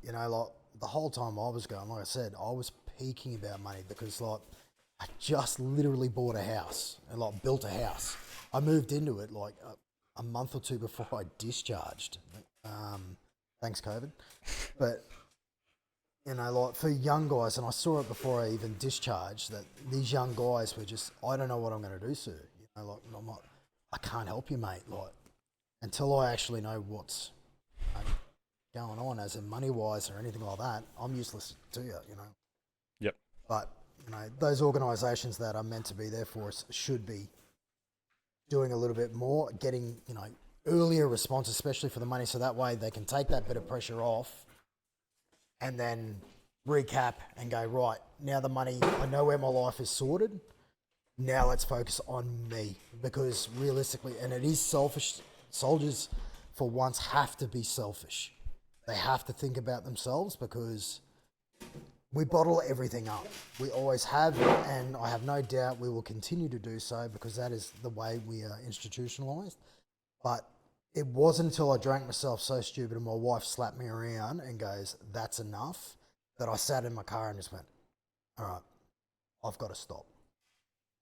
Speaker 4: You know, like the whole time I was going, like I said, I was peaking about money because like I just literally bought a house and like built a house. I moved into it like a month or two before I discharged. Thanks COVID. But you know, like for young guys, and I saw it before I even discharged, that these young guys were just, I don't know what I'm going to do, sir. You know, like I can't help you, mate. Like until I actually know what's going on, as in money wise or anything like that, I'm useless to you. You know.
Speaker 2: Yep.
Speaker 4: But you know, those organisations that are meant to be there for us should be doing a little bit more, getting, you know, earlier response, especially for the money, so that way they can take that bit of pressure off and then recap and go, right, now the money, I know where my life is sorted, now let's focus on me. Because realistically, and it is selfish, soldiers for once have to be selfish. They have to think about themselves because we bottle everything up. We always have, and I have no doubt we will continue to do so because that is the way we are institutionalized. But it wasn't until I drank myself so stupid and my wife slapped me around and goes, "That's enough," that I sat in my car and just went, "All right, I've got to stop."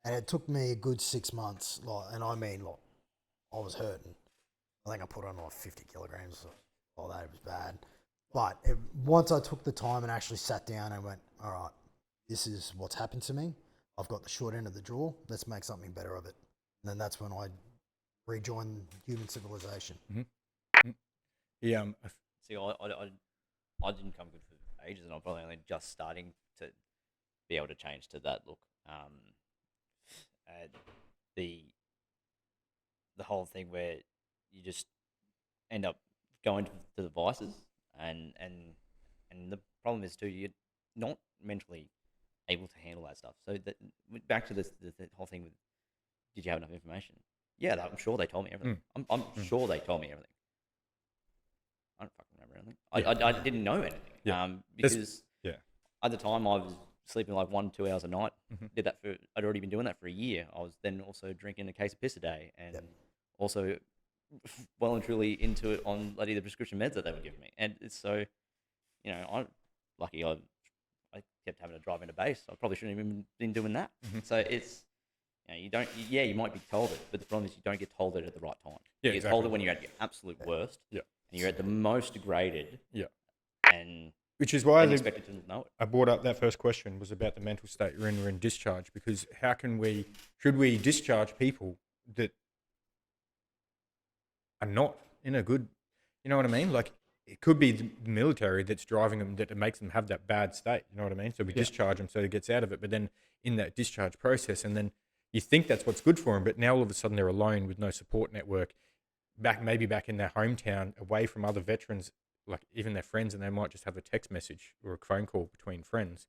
Speaker 4: And it took me a good 6 months, and I mean, I was hurting. I think I put on like 50 kilograms. Oh, that was bad. But once I took the time and actually sat down and went, all right, this is what's happened to me. I've got the short end of the draw. Let's make something better of it. And then that's when I rejoined human civilization.
Speaker 2: Mm-hmm. Yeah.
Speaker 5: See, I didn't come good for ages, and I'm probably only just starting to be able to change to that look. The whole thing where you just end up going to the vices, and the problem is too, you're not mentally able to handle that stuff. So back to the whole thing with, did you have enough information? Yeah, I'm sure they told me everything. I'm sure they told me everything. I don't fucking remember anything. I didn't know anything.
Speaker 2: Yeah.
Speaker 5: Because at the time I was sleeping like 1-2 hours a night. Did that I'd already been doing that for a year. I was then also drinking a case of piss a day, and also well and truly into it on bloody the prescription meds that they were giving me. And it's so, I'm lucky I kept having to drive into base. I probably shouldn't have even been doing that. So it's, you might be told it, but the problem is you don't get told it at the right time.
Speaker 2: Yeah,
Speaker 5: you get told it when you're at your absolute worst.
Speaker 2: Yeah.
Speaker 5: And you're at the most degraded. Yeah. And
Speaker 2: which is why I
Speaker 5: expected to know it.
Speaker 2: I brought up that first question was about the mental state you're in discharge, because should we discharge people that are not in a good, you know what I mean? Like, it could be the military that's driving them, that it makes them have that bad state, you know what I mean? So we discharge them so it gets out of it, but then in that discharge process, and then you think that's what's good for them, but now all of a sudden they're alone with no support network, maybe back in their hometown, away from other veterans, like even their friends, and they might just have a text message or a phone call between friends.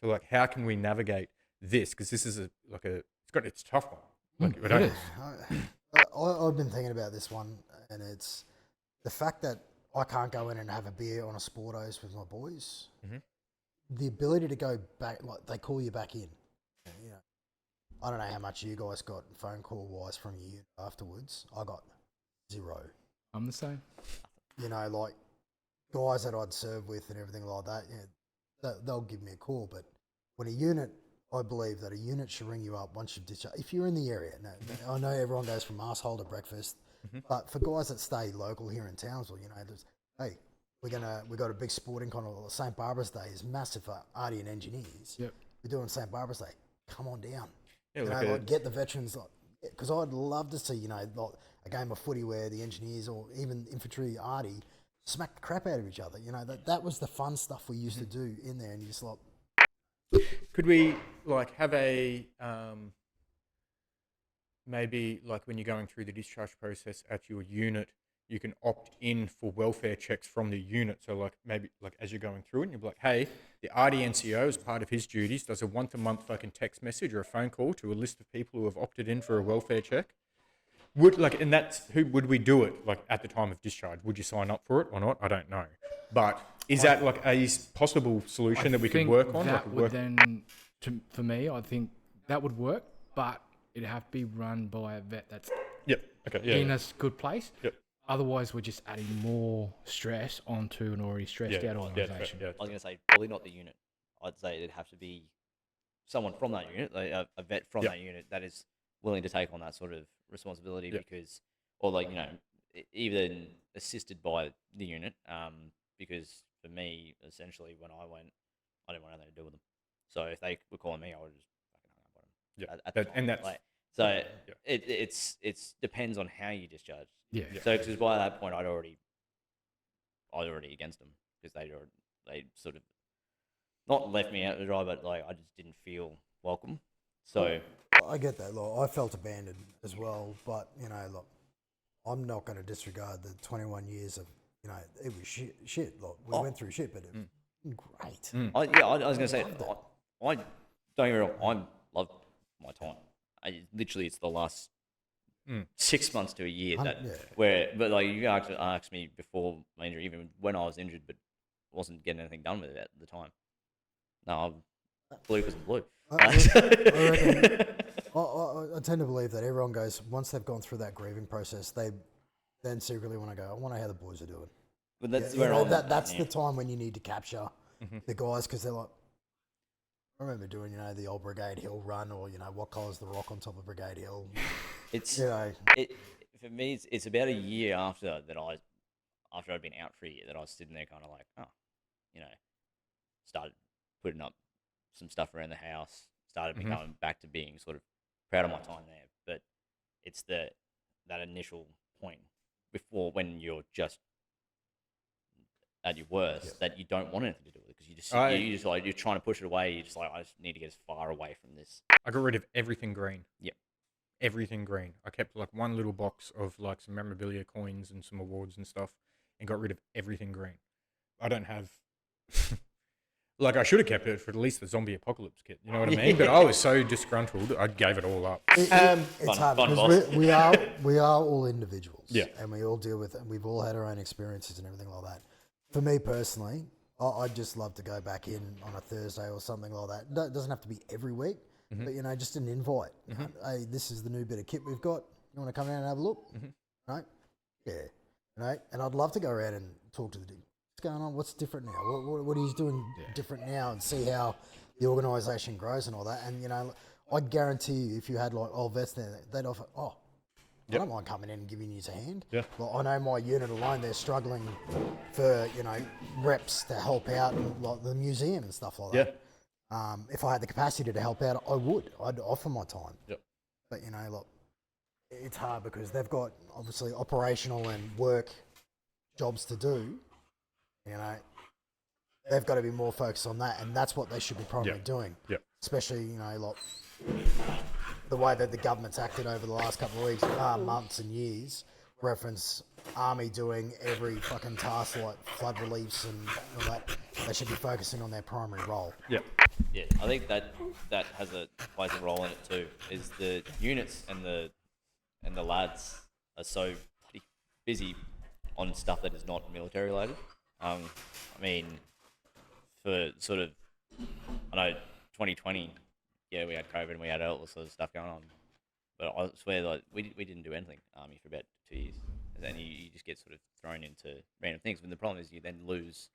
Speaker 2: So like, how can we navigate this? Because this is it's a tough one. Like,
Speaker 4: It is. I've been thinking about this one, and it's the fact that I can't go in and have a beer on a Sportos with my boys. The ability to go back, like they call you back in. I don't know how much you guys got phone call wise from you afterwards. I got 0.
Speaker 3: I'm the same.
Speaker 4: Like guys that I'd serve with and everything like that, they'll give me a call. But when a unit, I believe that a unit should ring you up once you've discharged. If you're in the area, I know everyone goes from arsehole to breakfast, but for guys that stay local here in Townsville, hey, we got a big sporting carnival. St. Barbara's Day is massive for RD and engineers.
Speaker 3: Yep.
Speaker 4: We're doing St. Barbara's Day. Come on down.
Speaker 2: Yeah,
Speaker 4: get the veterans, because I'd love to see, like a game of footy where the engineers or even infantry RD smack the crap out of each other. That was the fun stuff we used to do in there, and you just like.
Speaker 2: Could we like have a maybe like when you're going through the discharge process at your unit, you can opt in for welfare checks from the unit. So like maybe like as you're going through it, and you'll be like, hey, the RDNCO as part of his duties does a once-a-month fucking text message or a phone call to a list of people who have opted in for a welfare check. Would we do it like at the time of discharge? Would you sign up for it or not? I don't know, but is that like a possible solution that we could work on?
Speaker 3: That for me, I think that would work, but it'd have to be run by a vet that's in a good place.
Speaker 2: Yep.
Speaker 3: Otherwise, we're just adding more stress onto an already stressed out organisation.
Speaker 5: I was going to say probably not the unit. I'd say it'd have to be someone from that unit, a vet from that unit that is willing to take on that sort of responsibility, because, or like, even assisted by the unit, because for me, essentially, when I went, I didn't want anything to do with them. So if they were calling me, I would just fucking hung up on them. It depends on how you discharge.
Speaker 3: Yeah.
Speaker 5: So because by that point, I was already against them, because they sort of not left me out to dry, but like I just didn't feel welcome. So
Speaker 4: I get that. Look, I felt abandoned as well, but look, I'm not going to disregard the 21 years of it was shit. Look, we went through shit, but it was great.
Speaker 5: I was going to say, I don't get me wrong, I love my time. It's the last 6 months to a year but like you asked me before my injury, even when I was injured, but wasn't getting anything done with it at the time. No, I'm blue because I'm blue.
Speaker 4: I reckon, I tend to believe that everyone goes, once they've gone through that grieving process, they then secretly want to go, I wonder how the boys are doing.
Speaker 5: But that's
Speaker 4: You
Speaker 5: where
Speaker 4: know,
Speaker 5: I'm.
Speaker 4: that's the time when you need to capture
Speaker 2: Mm-hmm.
Speaker 4: the guys, because they're like, I remember doing, the old Brigade Hill run, or, what colour's the rock on top of Brigade Hill?
Speaker 5: It's
Speaker 4: You know,
Speaker 5: it for me. It's about a year after that after I'd been out for a year that I was sitting there kind of like, oh, started putting up some stuff around the house. Started becoming back to being sort of proud of my time there. But it's that initial point before when you're just at your worst that you don't want anything to do with it because you just like you're trying to push it away. You're just like, I just need to get as far away from this.
Speaker 2: I got rid of everything green.
Speaker 5: Yep.
Speaker 2: Everything green. I kept like one little box of like some memorabilia coins and some awards and stuff, and got rid of everything green. I don't have. Like, I should have kept it for at least the zombie apocalypse kit. You know what I mean? But I was so disgruntled, I gave it all up.
Speaker 4: it's hard
Speaker 5: fun
Speaker 4: because we are all individuals.
Speaker 2: Yeah.
Speaker 4: And we all deal with it, and we've all had our own experiences and everything like that. For me personally, I'd just love to go back in on a Thursday or something like that. It doesn't have to be every week, but, just an invite. Hey, this is the new bit of kit we've got. You want to come down and have a look? Right? Yeah. And I'd love to go around and talk to the dude. What's going on? What's different now? What are you doing different now, and see how the organisation grows and all that. And, I guarantee you, if you had like old vets there, they'd offer, I don't mind coming in and giving you a hand.
Speaker 2: Yeah.
Speaker 4: Well, I know my unit alone, they're struggling for, reps to help out, like the museum and stuff like that. If I had the capacity to help out, I would. I'd offer my time.
Speaker 2: Yep.
Speaker 4: But, look, it's hard because they've got obviously operational and work jobs to do. They've got to be more focused on that, and that's what they should be primarily doing.
Speaker 2: Yep.
Speaker 4: Especially, like the way that the government's acted over the last couple of weeks, months and years, reference Army doing every fucking task like flood reliefs and all that. They should be focusing on their primary role.
Speaker 2: Yep.
Speaker 5: Yeah, I think that plays a role in it too. Is the units and the lads are so bloody busy on stuff that is not military related. I mean, for sort of, I know 2020, we had COVID and we had all this sort of stuff going on. But I swear, like, we didn't do anything Army for about 2 years. And then you just get sort of thrown into random things. But the problem is you then lose,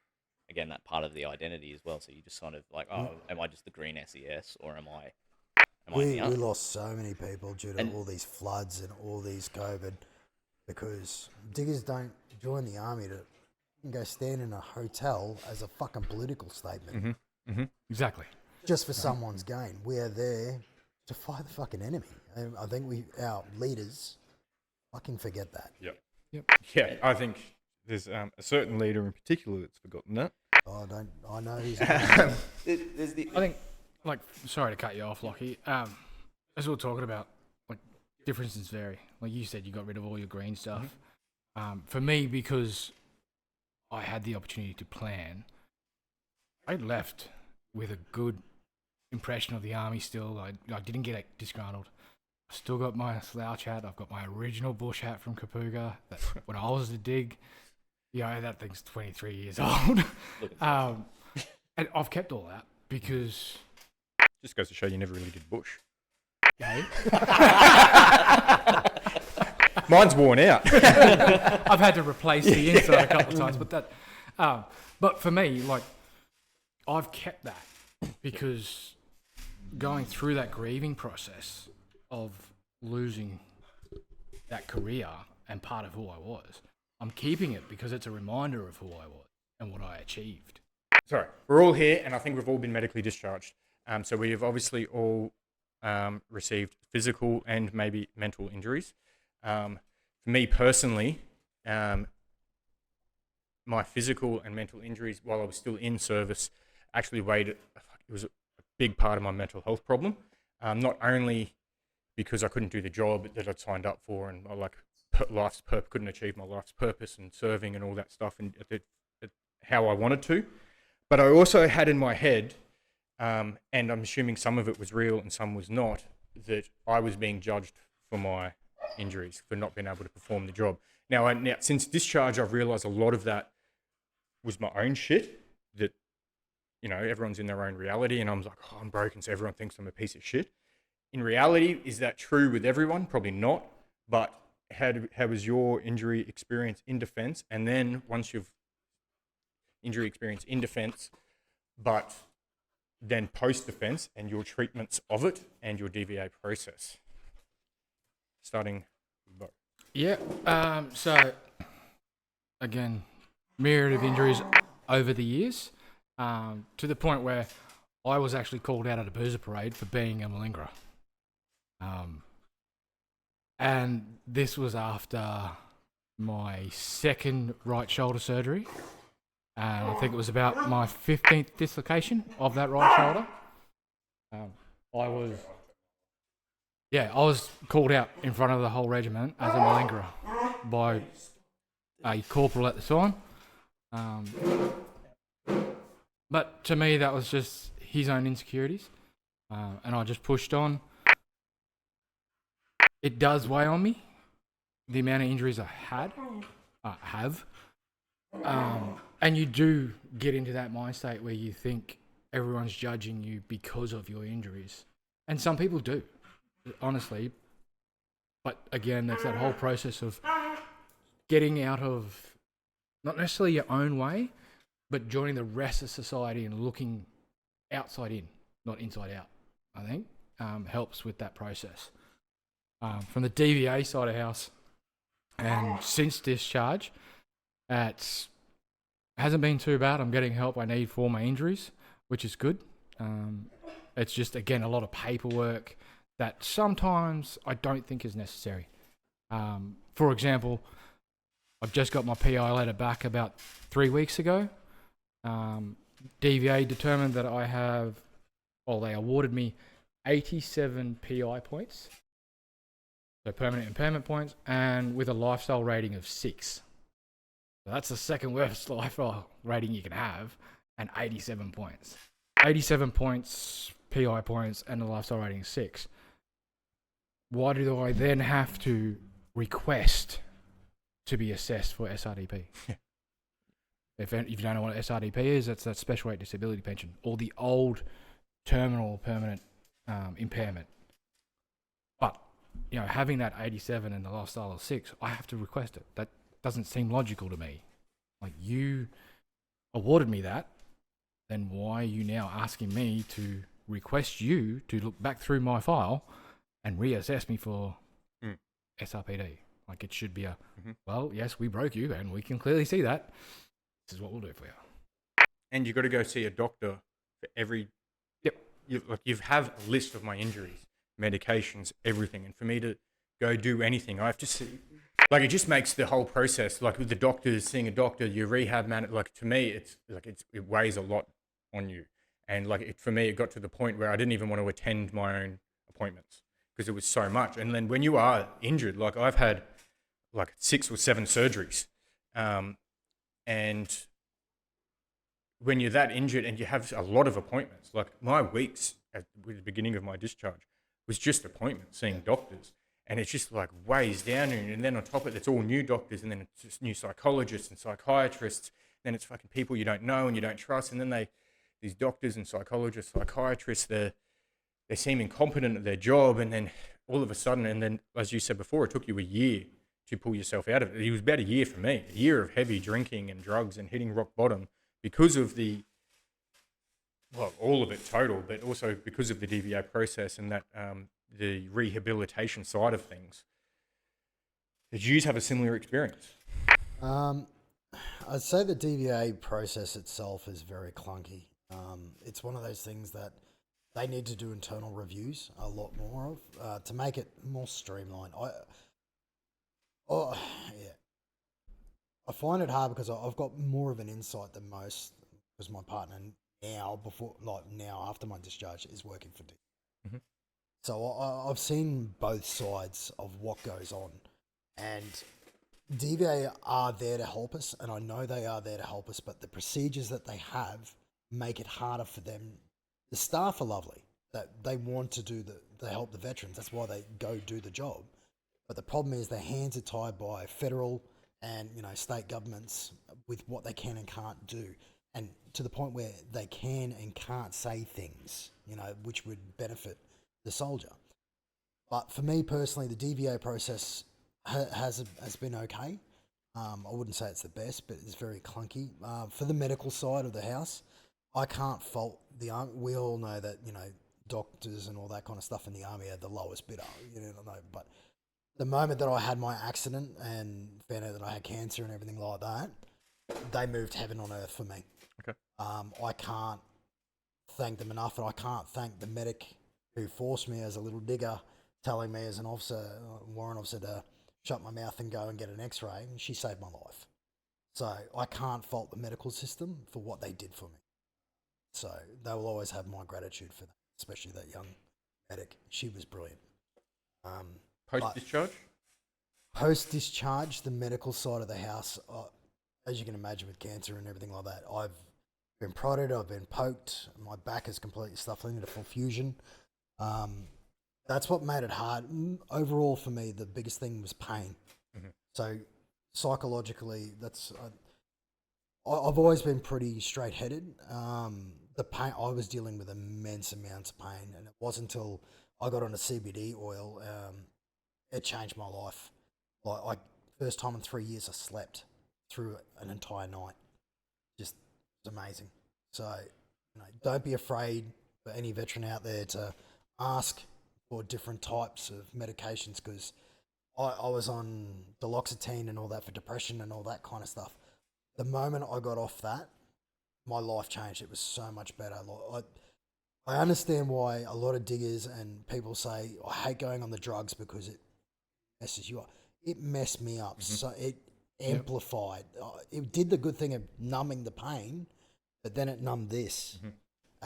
Speaker 5: again, that part of the identity as well. So you just sort of like, am I just the green SES or am I
Speaker 4: We lost so many people due to all these floods and all these COVID because diggers don't join the Army to go stand in a hotel as a fucking political statement.
Speaker 3: Exactly.
Speaker 4: Just for someone's gain. We are there to fight the fucking enemy. And I think our leaders fucking forget that.
Speaker 2: Yep.
Speaker 3: Yep.
Speaker 2: Yeah, I think there's a certain leader in particular that's forgotten that.
Speaker 4: I know he's
Speaker 3: I think, like, sorry to cut you off, Lockie. As we were talking about, like, differences vary. Like you said, you got rid of all your green stuff. For me, because I had the opportunity to plan, I left with a good impression of the Army still. I didn't get disgruntled. I still got my slouch hat. I've got my original bush hat from Kapuga. That when I was at dig, that thing's 23 years old. And I've kept all that because...
Speaker 2: Just goes to show you never really did bush.
Speaker 3: Okay.
Speaker 2: Mine's worn out.
Speaker 3: I've had to replace the inside a couple of times, but for me, like, I've kept that because going through that grieving process of losing that career and part of who I was, I'm keeping it because it's a reminder of who I was and what I achieved.
Speaker 2: Sorry, we're all here, and I think we've all been medically discharged. So we have obviously all received physical and maybe mental injuries. For me personally, my physical and mental injuries while I was still in service actually it was a big part of my mental health problem. Not only because I couldn't do the job that I'd signed up for and couldn't achieve my life's purpose and serving and all that stuff and how I wanted to, but I also had in my head, and I'm assuming some of it was real and some was not, that I was being judged for my injuries, for not being able to perform the job. Now since discharge, I've realised a lot of that was my own shit, that, everyone's in their own reality, and I'm like, oh, I'm broken, so everyone thinks I'm a piece of shit. In reality, is that true with everyone? Probably not. But how was your injury experience in defence? And then once you've injury experience in defence, but then post-defence and your treatments of it and your DVA process? Starting with Bo.
Speaker 3: Yeah. So again, myriad of injuries over the years, to the point where I was actually called out at a boozer parade for being a malingerer. And this was after my second right shoulder surgery. And I think it was about my 15th dislocation of that right shoulder. I was called out in front of the whole regiment as a malingerer by a corporal at the time. But to me, that was just his own insecurities. And I just pushed on. It does weigh on me, the amount of injuries I have. And you do get into that mind state where you think everyone's judging you because of your injuries. And some people do, honestly. But again, that's that whole process of getting out of, not necessarily your own way, but joining the rest of society and looking outside in, not inside out, I think, helps with that process. From the DVA side of house, and since discharge, it hasn't been too bad. I'm getting help I need for my injuries, which is good. It's just, again, a lot of paperwork that sometimes I don't think is necessary. For example, I've just got my PI letter back about 3 weeks ago. DVA determined that they awarded me 87 PI points. So permanent impairment points, and with a lifestyle rating of 6. So that's the second worst lifestyle rating you can have, and 87 points. 87 points, PI points, and a lifestyle rating of 6. Why do I then have to request to be assessed for SRDP? If you don't know what SRDP is, that's that special rate disability pension, or the old terminal permanent impairment. But having that 87 and the lifestyle of 6, I have to request it. That doesn't seem logical to me. Like, you awarded me that, then why are you now asking me to request you to look back through my file and reassess me for SRPD? Like, it should be well, yes, we broke you and we can clearly see that. This is what we'll do for you.
Speaker 2: And you've got to go see a doctor for every...
Speaker 3: Yep.
Speaker 2: You have a list of my injuries, medications, everything. And for me to go do anything, I have to see... Like, it just makes the whole process, like with the doctors, seeing a doctor, your rehab man, like, to me, it weighs a lot on you. And for me, it got to the point where I didn't even want to attend my own appointments because it was so much. And then when you are injured, like, I've had 6 or 7 surgeries. And when you're that injured and you have a lot of appointments, like my weeks at the beginning of my discharge was just appointments, seeing doctors. And it's just weighs down on you. And then on top of it, it's all new doctors, and then it's just new psychologists and psychiatrists. Then it's fucking people you don't know and you don't trust. And then these doctors and psychologists, psychiatrists, they seem incompetent at their job. And then all of a sudden, and then as you said before, it took you a year to pull yourself out of it. It was about a year for me, a year of heavy drinking and drugs and hitting rock bottom because of all of it total, but also because of the DVA process and that the rehabilitation side of things. Did you have a similar experience?
Speaker 4: I'd say the DVA process itself is very clunky. It's one of those things that they need to do internal reviews a lot more of to make it more streamlined. I find it hard because I've got more of an insight than most, because my partner now after my discharge is working for D.
Speaker 2: Mm-hmm.
Speaker 4: So I've seen both sides of what goes on, and DVA are there to help us, and I know they are there to help us, but the procedures that they have make it harder for them. The staff are lovely, that they want to do they help the veterans. That's why they go do the job. But the problem is their hands are tied by federal and state governments with what they can and can't do. and to the point where they can and can't say things, which would benefit the soldier. But for me personally, the DVA process has been okay. I wouldn't say it's the best, but it's very clunky. For the medical side of the house, I can't fault the army. We all know that, doctors and all that kind of stuff in the army are the lowest bidder, but the moment that I had my accident and found out that I had cancer and everything like that, they moved heaven on earth for me.
Speaker 2: Okay.
Speaker 4: I can't thank them enough, and I can't thank the medic who forced me as a little digger, telling me as an officer, warrant officer, to shut my mouth and go and get an x-ray, and she saved my life. So I can't fault the medical system for what they did for me. So they will always have my gratitude for that, especially that young medic. She was brilliant.
Speaker 2: Post-discharge?
Speaker 4: Post-discharge, the medical side of the house, as you can imagine with cancer and everything like that, I've been prodded, I've been poked, my back is completely stuffed into full fusion. That's what made it hard. Overall for me, the biggest thing was pain.
Speaker 2: Mm-hmm.
Speaker 4: So psychologically, I've always been pretty straight-headed. The pain, I was dealing with immense amounts of pain, and it wasn't until I got on a CBD oil, it changed my life. Like first time in 3 years I slept through an entire night. Just, it was amazing. So, don't be afraid for any veteran out there to ask for different types of medications, because I was on duloxetine and all that for depression and all that kind of stuff. The moment I got off that, my life changed. It was so much better. I understand why a lot of diggers and people say, I hate going on the drugs because it messes you up. It messed me up.
Speaker 2: Mm-hmm.
Speaker 4: So it amplified. It did the good thing of numbing the pain, but then it numbed this.
Speaker 2: Mm-hmm.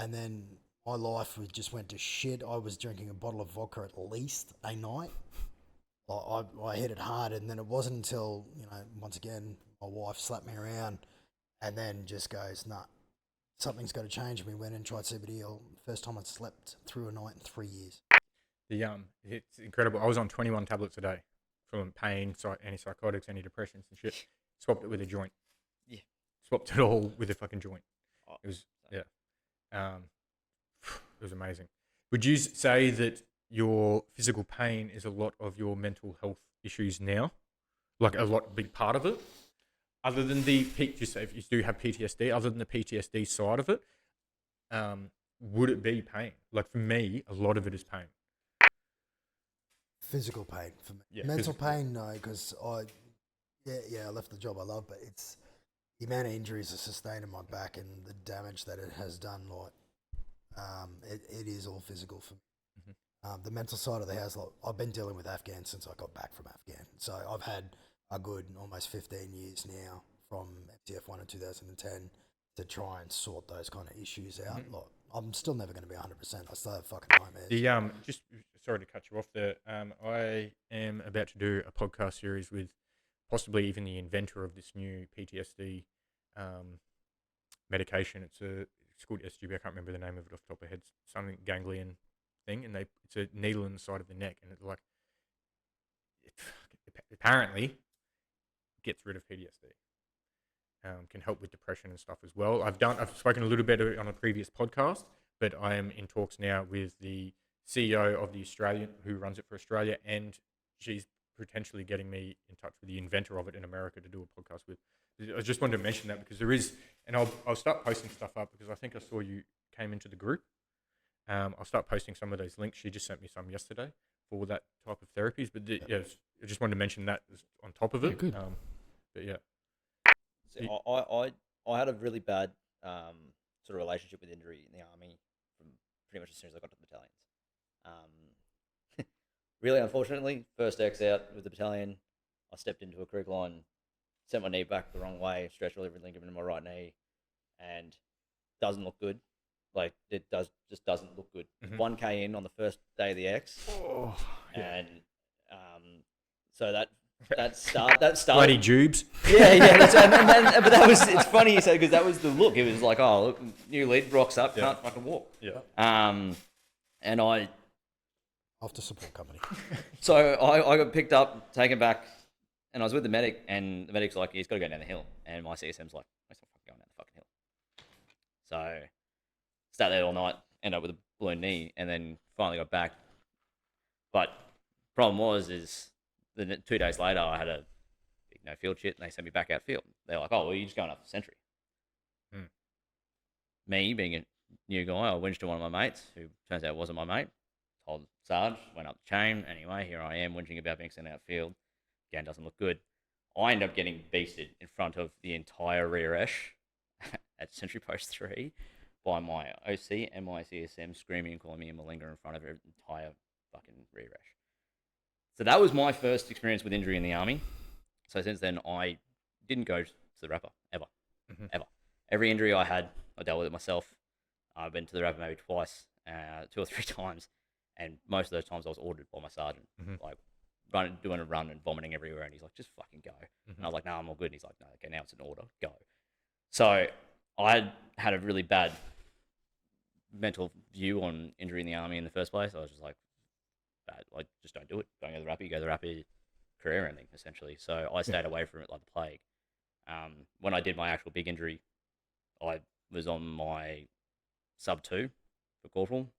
Speaker 4: And then my life just went to shit. I was drinking a bottle of vodka at least a night. I hit it hard, and then it wasn't until, once again, my wife slapped me around and then just goes, nah, something's got to change. We went and tried CBD oil. First time I'd slept through a night in 3 years.
Speaker 2: It's incredible. I was on 21 tablets a day from pain, antipsychotics, antidepressants and shit. Swapped it with a joint.
Speaker 5: Yeah.
Speaker 2: Swapped it all with a fucking joint.
Speaker 5: Oh,
Speaker 2: it was, it was amazing. Would you say that your physical pain is a lot of your mental health issues now? Like a big part of it? Other than you say if you do have PTSD, other than the PTSD side of it, would it be pain? Like for me, a lot of it is pain.
Speaker 4: Physical pain for me.
Speaker 2: Yeah,
Speaker 4: mental pain, no, because I left the job I love, but it's the amount of injuries I sustained in my back and the damage that it has done. It is all physical for me. Mm-hmm. The mental side of the house, I've been dealing with Afghan since I got back from Afghan, so I've had a good almost 15 years now from MTF1 in 2010 to try and sort those kind of issues out. Mm-hmm. I'm still never going to be 100%. I still have fucking nightmares.
Speaker 2: Just sorry to cut you off there. I am about to do a podcast series with possibly even the inventor of this new PTSD medication. It's called SGB. I can't remember the name of it off the top of my head. Something ganglion thing, and it's a needle in the side of the neck, and apparently gets rid of PTSD. Can help with depression and stuff as well. I've spoken a little bit on a previous podcast, but I am in talks now with the CEO of the Australian who runs it for Australia, and she's potentially getting me in touch with the inventor of it in America to do a podcast with. I just wanted to mention that because there is, and I'll start posting stuff up because I think I saw you came into the group. I'll start posting some of those links. She just sent me some yesterday for that type of therapies, but I just wanted to mention that on top of it.
Speaker 3: Yeah, good.
Speaker 2: But yeah.
Speaker 5: So I had a really bad sort of relationship with injury in the army from pretty much as soon as I got to the battalions. Really, unfortunately, first X out with the battalion, I stepped into a creek line, sent my knee back the wrong way, stretched all every ligament in my right knee, and doesn't look good. Like it just doesn't look good.
Speaker 2: Mm-hmm.
Speaker 5: 1K in on the first day of the X, and so that started
Speaker 2: bloody jubes.
Speaker 5: Yeah. But that was, it's funny you say, because that was the look. It was like, oh, look, new lead, rocks up, can't fucking walk.
Speaker 2: Yeah.
Speaker 5: And I
Speaker 4: off to support company.
Speaker 5: So I got picked up, taken back, and I was with the medic, and the medic's like, he's got to go down the hill, and my CSM's like, he's not fucking going down the fucking hill. So sat there all night, ended up with a balloon knee, and then finally got back. But problem was, is 2 days later, I had a big no field shit, and they sent me back out field. They're like, "Oh, well, you're just going up for century." Me being a new guy, I winched to one of my mates, who turns out wasn't my mate. Told Sarge, went up the chain. Anyway, here I am whinging about being sent outfield. Again, doesn't look good. I end up getting beasted in front of the entire rear esh at Century Post 3 by my OC and my CSM screaming and calling me a malinger in front of the entire fucking rear esh. So that was my first experience with injury in the army. So since then, I didn't go to the rapper, ever. Ever. Every injury I had, I dealt with it myself. I've been to the rapper maybe twice, 2 or 3 times, and most of those times I was ordered by my sergeant, like doing a run and vomiting everywhere, and he's like, "Just fucking go." And I was like, "No, I'm all good." And he's like, "No, okay, now it's an order, go." So I had a really bad mental view on injury in the army in the first place. I was just like, bad, like, just don't do it. Don't go to the rapper, you go to the rapper, career ending, essentially. So I stayed away from it like the plague. When I did my actual big injury, I was on my sub 2 for corporal.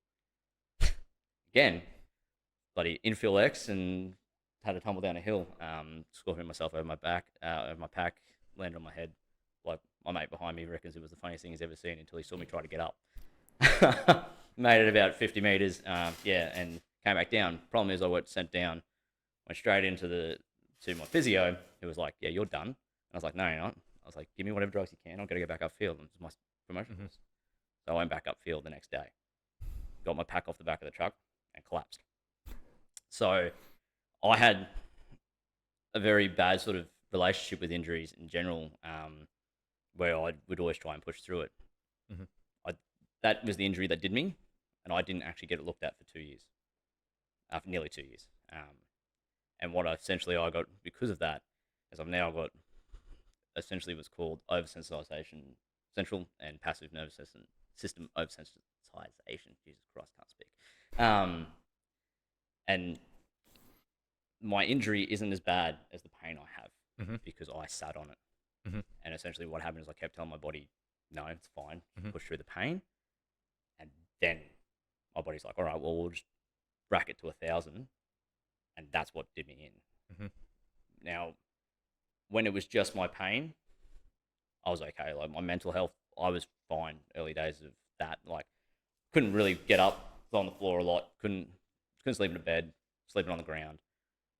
Speaker 5: Again, bloody infill X, and had a tumble down a hill, scorpion myself over my back, over my pack, landed on my head. Like, my mate behind me reckons it was the funniest thing he's ever seen until he saw me try to get up. Made it about 50 meters, and came back down. Problem is, I got sent down, went straight to my physio, who was like, "Yeah, you're done." And I was like, "No, you're not." I was like, "Give me whatever drugs you can. I've got to get back upfield." It's my promotion. So I went back upfield the next day, got my pack off the back of the truck, and collapsed. So I had a very bad sort of relationship with injuries in general, where I would always try and push through it. That was the injury that did me, and I didn't actually get it looked at for 2 years, for nearly 2 years. And what essentially I got because of that is I've now got essentially what's called oversensitization, central and passive nervous system oversensitization. Jesus Christ, can't speak. And my injury isn't as bad as the pain I have because I sat on it. And essentially what happened is I kept telling my body, "No, it's fine, push through the pain." And then my body's like, "All right, well, we'll just rack it to 1,000. And that's what did me in. Now, when it was just my pain, I was okay. Like, my mental health, I was fine early days of that. Like, couldn't really get up, was on the floor a lot, couldn't sleep in a bed, sleeping on the ground,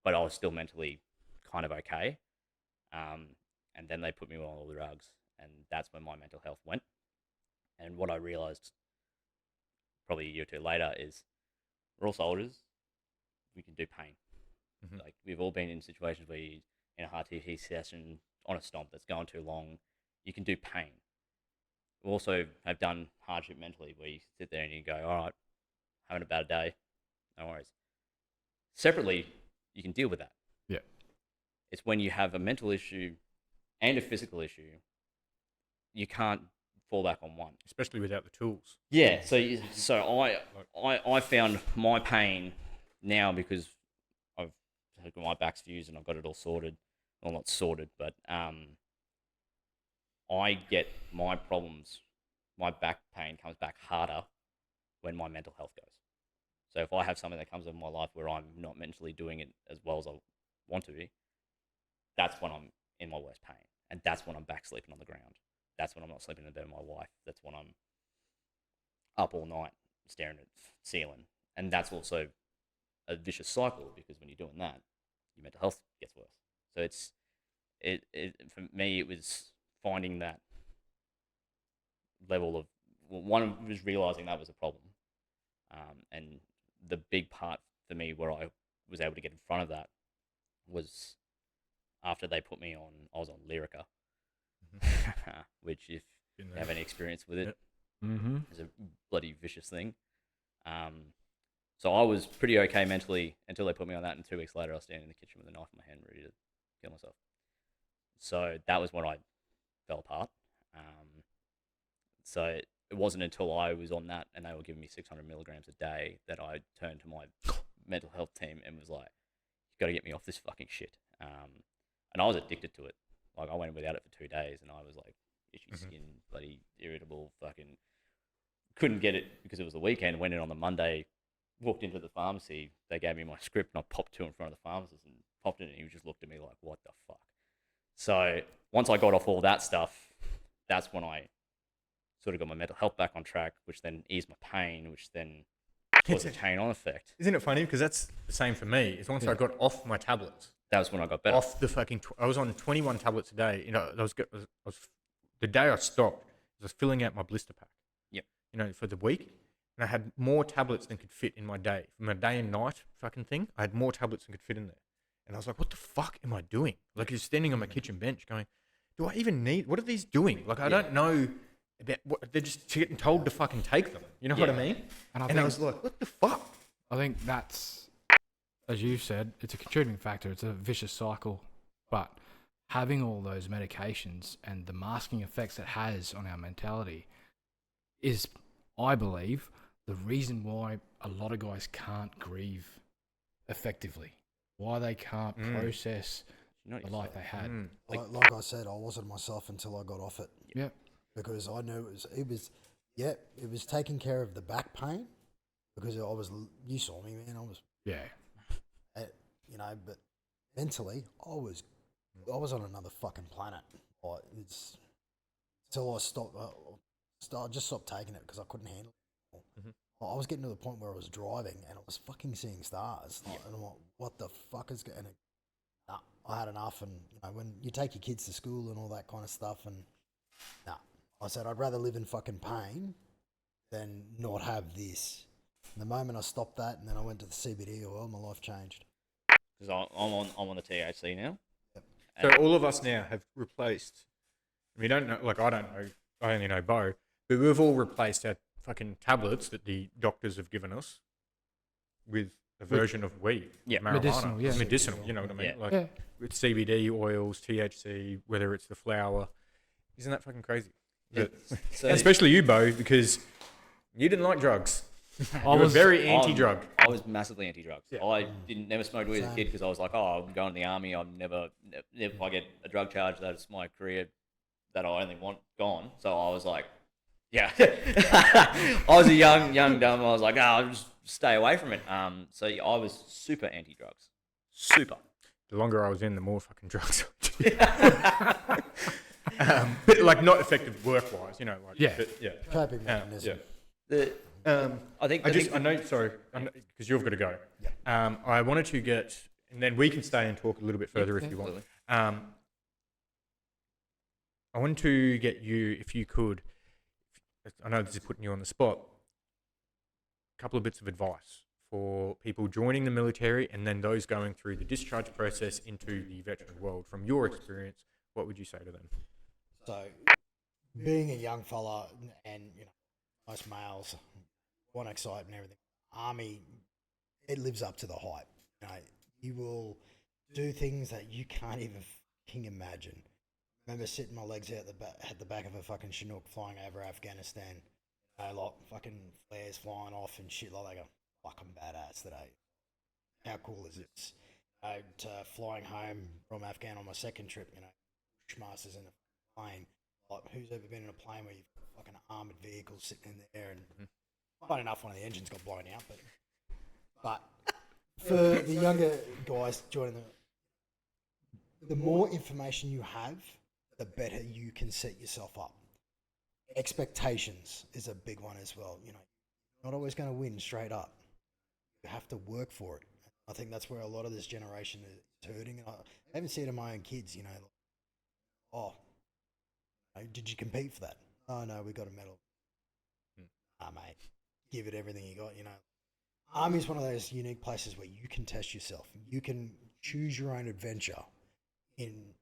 Speaker 5: but I was still mentally kind of okay. And then they put me on all the drugs, and that's when my mental health went. And what I realized probably a year or 2 later is we're all soldiers. We can do pain. Like, we've all been in situations where you're in a hard TT session on a stomp that's going too long. You can do pain. We also have done hardship mentally, where you sit there and you go, "All right, having a bad day, no worries." Separately, you can deal with that.
Speaker 3: Yeah.
Speaker 5: It's when you have a mental issue and a physical issue, you can't fall back on one.
Speaker 2: Especially without the tools.
Speaker 5: Yeah, so I found my pain now because I've got my back's fused and I've got it all sorted. Well, not sorted, but I get my problems, my back pain comes back harder when my mental health goes. So if I have something that comes in my life where I'm not mentally doing it as well as I want to be, that's when I'm in my worst pain. And that's when I'm back sleeping on the ground. That's when I'm not sleeping in bed with my wife. That's when I'm up all night staring at the ceiling. And that's also a vicious cycle, because when you're doing that, your mental health gets worse. So for me, it was finding that level of, well, one was realizing that was a problem. And the big part for me where I was able to get in front of that was after they put me on, I was on Lyrica, which if you have any experience with it, is a bloody vicious thing. So I was pretty okay mentally until they put me on that, and 2 weeks later I was standing in the kitchen with a knife in my hand ready to kill myself. So that was when I fell apart. So it wasn't until I was on that and they were giving me 600 milligrams a day that I turned to my mental health team and was like, "You've got to get me off this fucking shit." And I was addicted to it. Like, I went without it for 2 days and I was like, itchy skin, bloody irritable, fucking couldn't get it because it was the weekend. Went in on the Monday, walked into the pharmacy. They gave me my script, and I popped two in front of the pharmacist and popped it, and he just looked at me like, "What the fuck?" So once I got off all that stuff, that's when I sort of got my mental health back on track, which then eased my pain, which then was a chain-on effect.
Speaker 2: Isn't it funny? Because that's the same for me. Is once I got off my tablets,
Speaker 5: That was when I got better.
Speaker 2: off the fucking, I was on 21 tablets a day. You know, the day I stopped, I was filling out my blister pack.
Speaker 5: Yep.
Speaker 2: You know, for the week, and I had more tablets than could fit in my day. For my day and night fucking thing, I had more tablets than could fit in there. And I was like, what the fuck am I doing? Like, just standing on my kitchen bench going, do I even need, what are these doing? Like, I don't know about what, they're just getting told to fucking take them. You know what I mean?
Speaker 3: And I
Speaker 2: I
Speaker 3: think
Speaker 2: was like, what the fuck?
Speaker 3: I think that's, as you said, it's a contributing factor. It's a vicious cycle. But having all those medications and the masking effects it has on our mentality is, I believe, the reason why a lot of guys can't grieve effectively. Why they can't process the life they had.
Speaker 4: Like I said, I wasn't myself until I got off it.
Speaker 3: Yeah.
Speaker 4: Because I knew it was taking care of the back pain, because you saw me, man, I was, you know, but mentally, I was on another fucking planet. Like, it's until I stopped, I just stopped taking it because I couldn't handle it anymore. I was getting to the point where I was driving and I was fucking seeing stars. Like, and I'm like, what the fuck is going? Nah, I had enough. And you know, when you take your kids to school and all that kind of stuff, and I said I'd rather live in fucking pain than not have this. And the moment I stopped that, and then I went to the CBD oil, my life changed.
Speaker 5: Because I'm on the THC now.
Speaker 4: Yep.
Speaker 2: So all of us now have replaced, we don't know, like I don't know, I only know Bo, but we've all replaced our fucking tablets that the doctors have given us with a version of weed, marijuana, medicinal, you know what I mean? Like with CBD oils, THC, whether it's the flower. Isn't that fucking crazy?
Speaker 5: So
Speaker 2: especially you, Bo, because you didn't like drugs. You were very anti-drug.
Speaker 5: I was massively anti-drugs. I never smoked weed as a kid because I was like, oh, I'm going to the army. I'm never, if I get a drug charge, that's my career that I only want gone. So I was like, yeah. I was a young dumb. I was like, I'll just stay away from it. So I was super anti-drugs. Super.
Speaker 2: The longer I was in, the more fucking drugs I did. But like not effective work-wise, you know. Like,
Speaker 4: Coping mechanism.
Speaker 5: I think
Speaker 2: I know. Sorry, because you've got to go.
Speaker 4: Yeah.
Speaker 2: I wanted to get, and then we can stay and talk a little bit further if you want. I wanted to get you, if you could. I know this is putting you on the spot. A couple of bits of advice for people joining the military and then those going through the discharge process into the veteran world. From your experience, what would you say to them?
Speaker 4: So, being a young fella, and you know, most males want excitement and everything. Army, it lives up to the hype. You know, you will do things that you can't even fucking imagine. I remember sitting my legs out at the back of a fucking Chinook flying over Afghanistan. You know, like fucking flares flying off and shit like that. I go, fuck, I'm badass today. How cool is this? Flying home from Afghan on my second trip, you know, Bushmasters in a plane. Like, who's ever been in a plane where you've got fucking armoured vehicles sitting in there, and not enough one of the engines got blown out, but for the younger guys joining the more information you have, the better you can set yourself up. Expectations is a big one as well. You know, you're not always going to win straight up. You have to work for it. I think that's where a lot of this generation is hurting. I even see it in my own kids, you know, like, did you compete for that? Oh no, we got a medal. Mate, give it everything you got, you know. Army is one of those unique places where you can test yourself. You can choose your own adventure in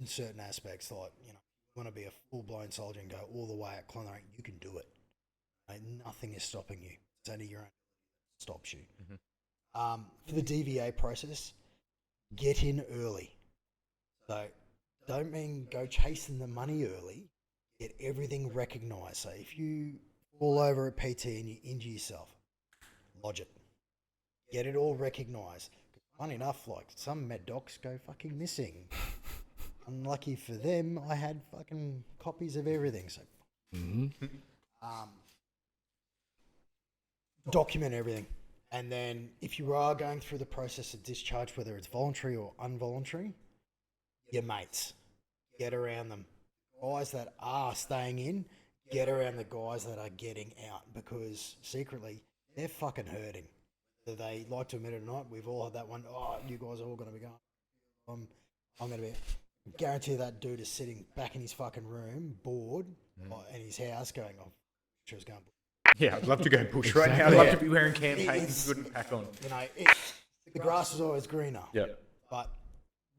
Speaker 4: certain aspects. Like, you know, you want to be a full-blown soldier and go all the way at Clontarf, you can do it. Nothing is stopping you. It's only your own that stops you. For the DVA process, get in early. So don't mean go chasing the money early. Get everything recognised. So if you fall over at PT and you injure yourself, lodge it. Get it all recognised. Funny enough, like some med docs go fucking missing. Unlucky for them, I had fucking copies of everything. So, document everything. And then if you are going through the process of discharge, whether it's voluntary or involuntary, your mates, get around them. Guys that are staying in, get around the guys that are getting out, because secretly they're fucking hurting. Whether they like to admit it or not, we've all had that one. Oh, you guys are all going to be going. I'm going to be. Guarantee that dude is sitting back in his fucking room, bored, in his house, going, "Oh, sure it's going."
Speaker 2: Yeah, I'd love to go bush right now. I'd love to be wearing campaigns, good pack on.
Speaker 4: You know, the grass is always greener.
Speaker 2: Yeah.
Speaker 4: But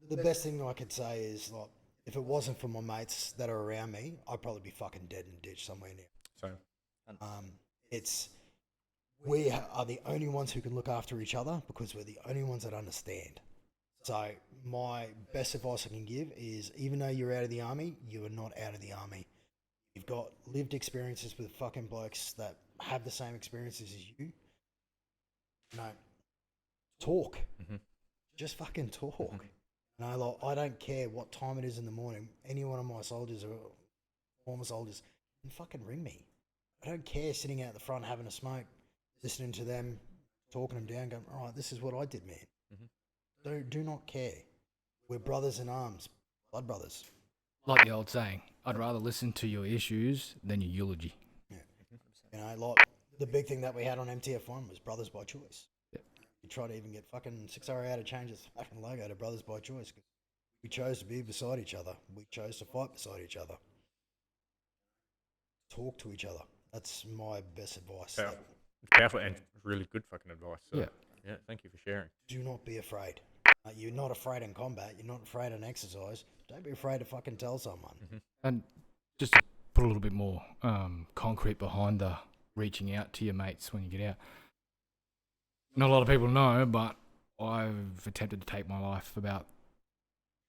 Speaker 4: the best thing I could say is, like, if it wasn't for my mates that are around me, I'd probably be fucking dead in a ditch somewhere near.
Speaker 2: So,
Speaker 4: We are the only ones who can look after each other because we're the only ones that understand. So my best advice I can give is, even though you're out of the army, you are not out of the army. You've got lived experiences with fucking blokes that have the same experiences as you. Talk. Just fucking talk. Like, I don't care what time it is in the morning. Any one of my soldiers or former soldiers can fucking ring me. I don't care sitting out the front having a smoke, listening to them, talking them down, going, all right, this is what I did, man. Do not care. We're brothers in arms, blood brothers.
Speaker 3: Like the old saying, I'd rather listen to your issues than your eulogy.
Speaker 4: Yeah. Like the big thing that we had on MTF1 was brothers by choice.
Speaker 3: Yeah.
Speaker 4: We tried to even get fucking 6RA out to change its fucking logo to brothers by choice. We chose to be beside each other. We chose to fight beside each other. Talk to each other. That's my best advice.
Speaker 2: It's powerful and really good fucking advice. So, yeah, thank you for sharing.
Speaker 4: Do not be afraid. You're not afraid in combat. You're not afraid in exercise. Don't be afraid to fucking tell someone.
Speaker 3: And just to put a little bit more concrete behind the reaching out to your mates when you get out. Not a lot of people know, but I've attempted to take my life about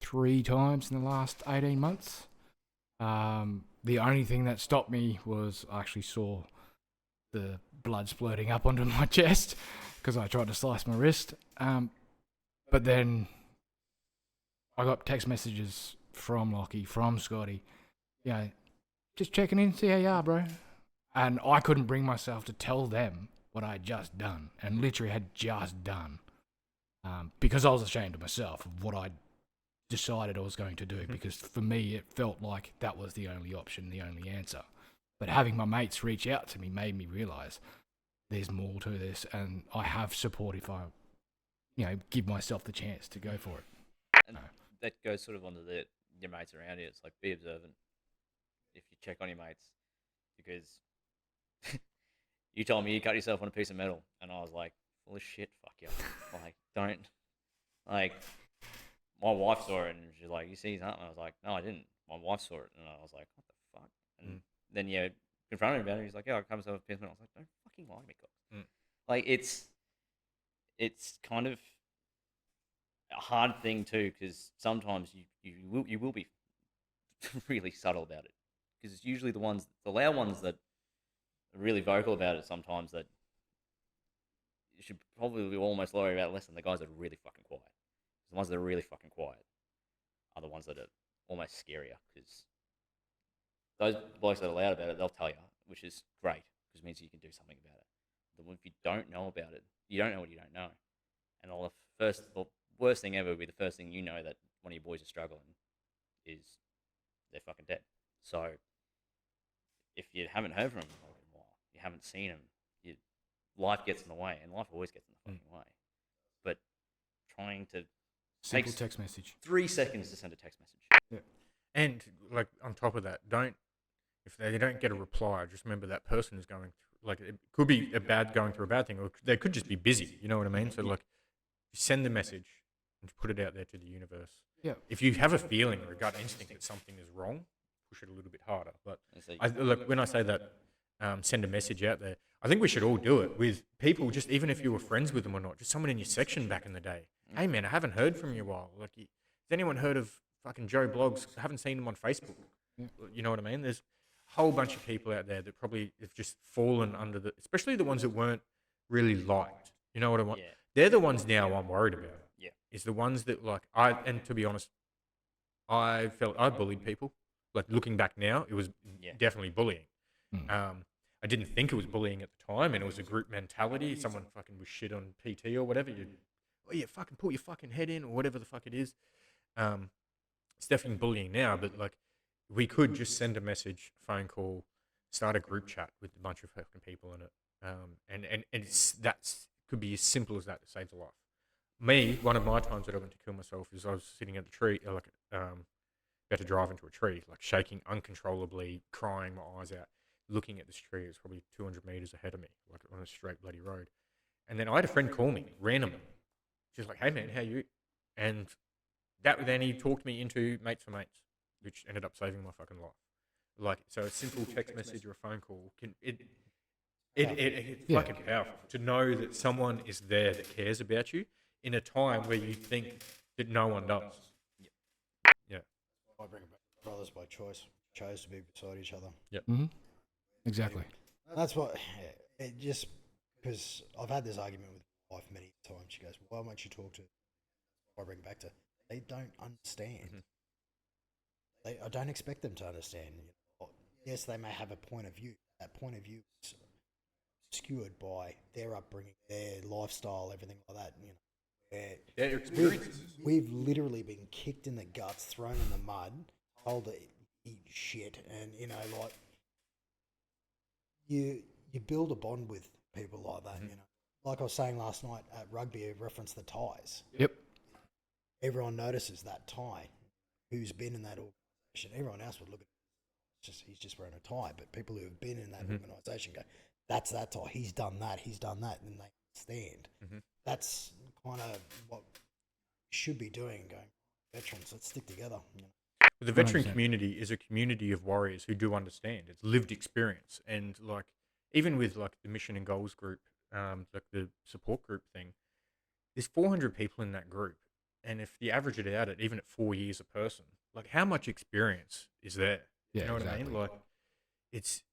Speaker 3: 3 times in the last 18 months. The only thing that stopped me was I actually saw the blood splurting up onto my chest because I tried to slice my wrist. But then I got text messages from Lockie, from Scotty, just checking in, see how you are, bro. And I couldn't bring myself to tell them what I had just done, and literally had just done, because I was ashamed of myself of what I decided I was going to do, because for me it felt like that was the only option, the only answer. But having my mates reach out to me made me realise there's more to this, and I have support if I, give myself the chance to go for it.
Speaker 5: And that goes sort of onto your mates around you. It's like, be observant if you check on your mates, because you told me you cut yourself on a piece of metal, and I was like, full of shit, fuck you. Like, don't, like, my wife saw it, and she's like, you see something? I was like, no, I didn't. My wife saw it, and I was like, what the fuck? And then, confronted him about it. He's like, yeah, I cut myself a piece of metal. I was like, don't fucking lie to me, guys. Like, it's kind of a hard thing too, because sometimes you will be really subtle about it, because it's usually the loud ones that are really vocal about it. Sometimes that you should probably almost worry about less than the guys that are really fucking quiet. The ones that are really fucking quiet are the ones that are almost scarier, because those blokes that are loud about it, they'll tell you, which is great, because it means you can do something about it. But if you don't know about it, you don't know what you don't know. And the worst thing ever would be the first thing you know that one of your boys is struggling is they're fucking dead. So if you haven't heard from them for a while, you haven't seen them, life gets in the way, and life always gets in the fucking way. But trying to
Speaker 3: Simple text message.
Speaker 5: 3 seconds to send a text message.
Speaker 3: Yeah.
Speaker 2: And like on top of that, if they don't get a reply, just remember that person is going through, like, it could be going through a bad thing, or they could just be busy. You know what I mean? So like, send the message and put it out there to the universe.
Speaker 3: Yeah.
Speaker 2: If you have a feeling or a gut instinct that something is wrong, push it a little bit harder. But when I say that, send a message out there, I think we should all do it with people, just even if you were friends with them or not, just someone in your section back in the day. Hey man, I haven't heard from you in a while. Like, has anyone heard of fucking Joe Blogs? I haven't seen him on Facebook. You know what I mean? There's a whole bunch of people out there that probably have just fallen under especially the ones that weren't really liked. You know what I want? Yeah. They're the ones now I'm worried about.
Speaker 5: Yeah.
Speaker 2: Is the ones that, like, and to be honest,
Speaker 6: I felt I bullied people. Like looking back now, it was
Speaker 5: Yeah.
Speaker 6: definitely bullying.
Speaker 3: Mm.
Speaker 6: I didn't think it was bullying at the time, and it was a group mentality. Someone fucking was shit on PT or whatever. You fucking put your fucking head in or whatever the fuck it is. It's definitely bullying now, but like we could just send a message, phone call, start a group chat with a bunch of fucking people in it, and that's could be as simple as that to save a life. Me, one of my times that I went to kill myself is I was sitting at the tree, about to drive into a tree, like shaking uncontrollably, crying my eyes out, looking at this tree. It was probably 200 meters ahead of me, like on a straight bloody road. And then I had a friend call me randomly. She was like, "Hey man, how you?" And then he talked me into mates for mates, which ended up saving my fucking life. Like, so a simple text message or a phone call it's
Speaker 3: Yeah.
Speaker 6: fucking powerful to know that someone is there that cares about you in a time where you think that no one does. Yeah.
Speaker 4: I bring it back. Brothers by choice chose to be beside each other.
Speaker 3: Mm-hmm. Exactly.
Speaker 4: That's what it just because I've had this argument with my wife many times. She goes, "Why won't you talk to?" I bring it back to they don't understand. I don't expect them to understand. Yes, they may have a point of view. That point of view is skewed by their upbringing, their lifestyle, everything like that. Where
Speaker 6: Their experiences.
Speaker 4: we've literally been kicked in the guts, thrown in the mud, told to eat shit, and like you build a bond with people like that. Like I was saying last night at rugby, I referenced the ties.
Speaker 3: Yep.
Speaker 4: Everyone notices that tie. Who's been in that organisation? Everyone else would look at it, he's just wearing a tie, but people who have been in that organisation go, "That's that tie. He's done that. He's done that," and they stand. That's kind of what we should be doing. Going, veterans, let's stick together.
Speaker 6: But the veteran
Speaker 3: 100%.
Speaker 6: community is a community of warriors who do understand. It's lived experience, and like even with like the mission and goals group, like the support group thing, there's 400 people in that group, and if you average it out at even at 4 years a person, like how much experience is there?
Speaker 3: Yeah,
Speaker 6: You know what I mean?
Speaker 3: exactly.
Speaker 6: Like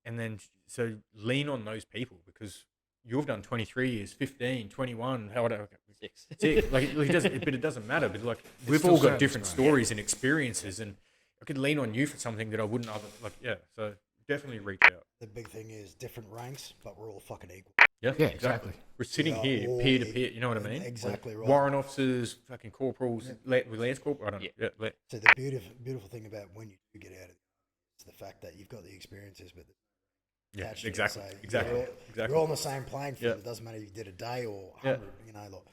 Speaker 6: and then so lean on those people because you've done 23 years, 15, 21, however.
Speaker 5: 6.
Speaker 6: Like it doesn't matter. But like we've
Speaker 3: still
Speaker 6: all got
Speaker 3: service,
Speaker 6: different
Speaker 3: right?
Speaker 6: stories and experiences, and I could lean on you for something that I wouldn't other like. Yeah, so definitely reach out.
Speaker 4: The big thing is different ranks, but we're all fucking equal.
Speaker 6: Yeah,
Speaker 3: Yeah, exactly.
Speaker 6: We're sitting
Speaker 4: We are
Speaker 6: here
Speaker 4: all
Speaker 6: peer to peer. You know what I mean?
Speaker 4: exactly right.
Speaker 6: Warrant officers, fucking corporals, Lance Corporal. I don't know. Yeah,
Speaker 4: So the beautiful thing about when you do get out of it is the fact that you've got the experiences, but attached to it.
Speaker 6: exactly,
Speaker 4: So
Speaker 6: exactly,
Speaker 4: You're all,
Speaker 6: exactly.
Speaker 4: you're all on the same playing field.
Speaker 6: Yeah.
Speaker 4: It doesn't matter if you did a day or
Speaker 6: Yeah.
Speaker 4: 100. Look,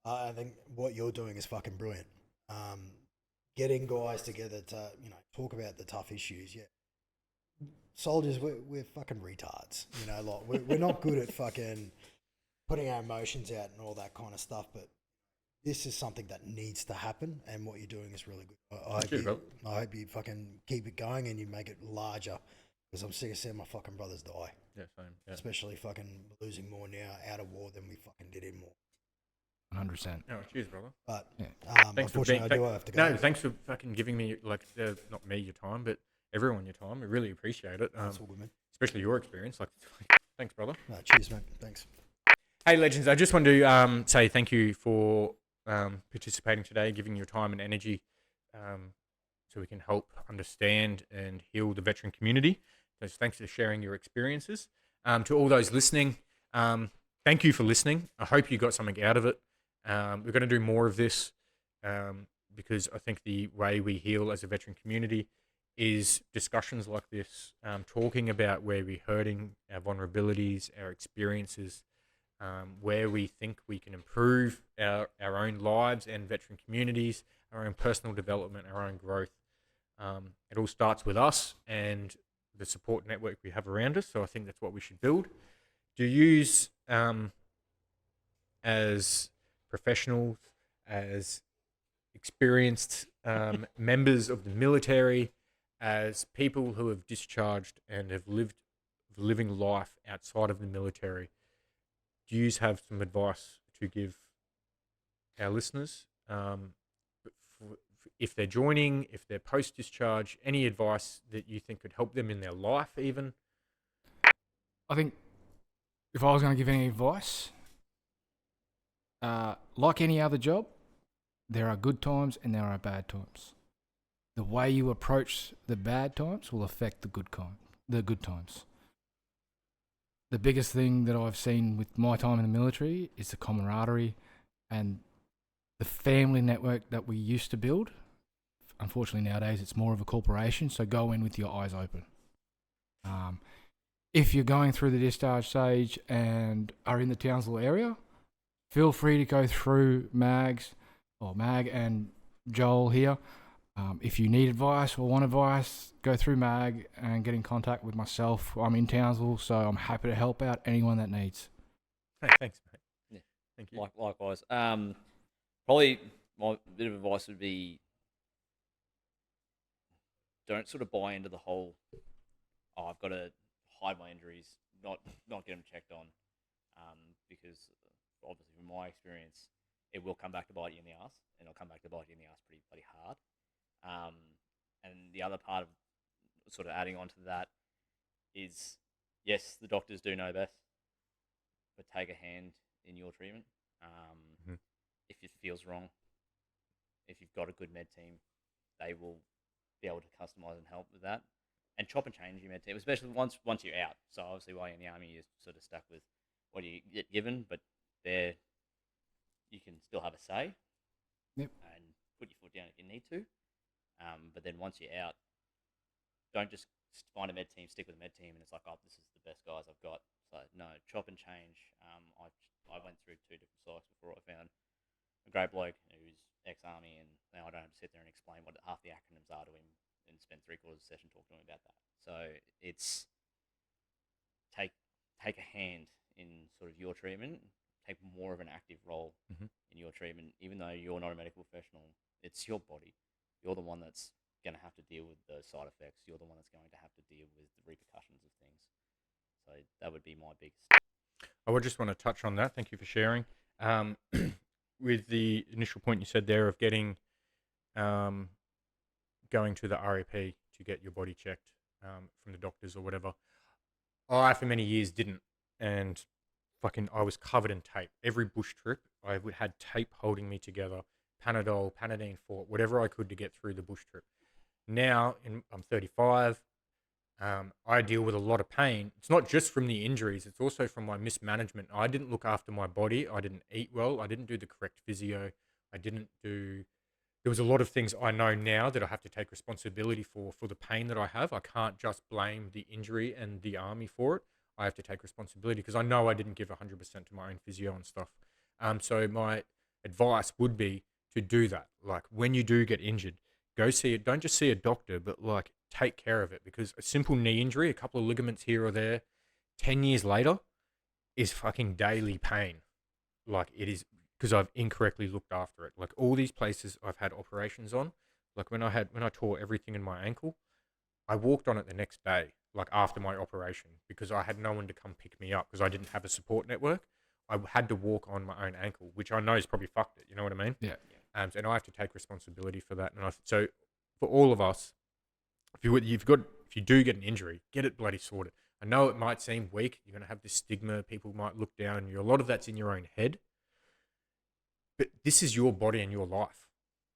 Speaker 4: I think what you're doing is fucking brilliant. Getting guys together to talk about the tough issues. Yeah, soldiers, we're fucking retards. Like we're not good at fucking putting our emotions out and all that kind of stuff. But this is something that needs to happen, and what you're doing is really good. I hope you fucking keep it going and you make it larger, because I'm sick of seeing my fucking brothers die.
Speaker 6: Yeah, same. Yeah.
Speaker 4: Especially fucking losing more now out of war than we fucking did in war.
Speaker 3: 100%.
Speaker 6: No, cheers, brother.
Speaker 4: But
Speaker 3: Yeah.
Speaker 6: Thanks for
Speaker 4: unfortunately, I do have to go.
Speaker 6: No, thanks for fucking giving me like not me your time, but everyone your time. I really appreciate it.
Speaker 4: That's all good, man.
Speaker 6: Especially your experience. Like, thanks, brother.
Speaker 4: No, cheers, mate. Thanks.
Speaker 6: Hey, legends! I just wanted to say thank you for participating today, giving your time and energy, so we can help understand and heal the veteran community. So thanks for sharing your experiences. To all those listening, thank you for listening. I hope you got something out of it. We're going to do more of this because I think the way we heal as a veteran community is discussions like this, talking about where we're hurting, our vulnerabilities, our experiences, where we think we can improve our own lives and veteran communities, our own personal development, our own growth. It all starts with us and the support network we have around us. So I think that's what we should build. To use as professionals, as experienced members of the military, as people who have discharged and have living life outside of the military, do you have some advice to give our listeners? If they're joining, if they're post-discharge, any advice that you think could help them in their life even?
Speaker 3: I think if I was going to give any advice, like any other job, there are good times and there are bad times. the way you approach the bad times will affect the good times. The biggest thing that I've seen with my time in the military is the camaraderie and the family network that we used to build. Unfortunately, nowadays it's more of a corporation, so go in with your eyes open. If you're going through the discharge stage and are in the Townsville area, feel free to go through Mag and Joel here. If you need advice or want advice, go through Mag and get in contact with myself. I'm in Townsville, so I'm happy to help out anyone that needs.
Speaker 6: Hey, thanks, mate.
Speaker 5: Yeah.
Speaker 6: Thank you.
Speaker 5: Likewise. Probably my bit of advice would be don't sort of buy into the whole, I've got to hide my injuries, not get them checked on, because obviously from my experience, it will come back to bite you in the ass, and it'll come back to bite you in the ass pretty bloody hard. And the other part of sort of adding on to that is, yes, the doctors do know best, but take a hand in your treatment. If it feels wrong, if you've got a good med team, they will be able to customize and help with that, and chop and change your med team, especially once you're out. So obviously, while you're in the army, you're sort of stuck with what you get given, but there you can still have a say.
Speaker 3: Yep.
Speaker 5: And put your foot down if you need to. But then once you're out, don't just find a med team, stick with a med team, and it's like, oh, this is the best guys I've got. So no, chop and change. I went through 2 different psychs before I found a great bloke who's ex-army, and now I don't have to sit there and explain what half the acronyms are to him and spend 3/4 of the session talking to him about that. So it's take a hand in sort of your treatment, take more of an active role in your treatment, even though you're not a medical professional. It's your body. You're the one that's going to have to deal with the side effects. You're the one that's going to have to deal with the repercussions of things. So that would be my biggest.
Speaker 6: I would just want to touch on that. Thank you for sharing. With the initial point you said there of getting, going to the RAP to get your body checked from the doctors or whatever, I for many years didn't, and I was covered in tape. Every bush trip, I had tape holding me together, Panadol, Panadine Fort, whatever I could to get through the bush trip. Now, I'm 35. I deal with a lot of pain. It's not just from the injuries, it's also from my mismanagement. I didn't look after my body. I didn't eat well. I didn't do the correct physio. There was a lot of things I know now that I have to take responsibility for the pain that I have. I can't just blame the injury and the army for it. I have to take responsibility because I know I didn't give 100% to my own physio and stuff. So my advice would be to do that. Like when you do get injured, go see it. Don't just see a doctor, but like take care of it, because a simple knee injury, a couple of ligaments here or there, 10 years later is fucking daily pain. Like it is, because I've incorrectly looked after it. Like all these places I've had operations on, like when I tore everything in my ankle, I walked on it the next day, like after my operation, because I had no one to come pick me up because I didn't have a support network. I had to walk on my own ankle, which I know is probably fucked it. You know what I mean?
Speaker 3: Yeah.
Speaker 6: And I have to take responsibility for that. So for all of us, if you do get an injury, get it bloody sorted. I know it might seem weak. You're going to have this stigma. People might look down on you. A lot of that's in your own head. But this is your body and your life.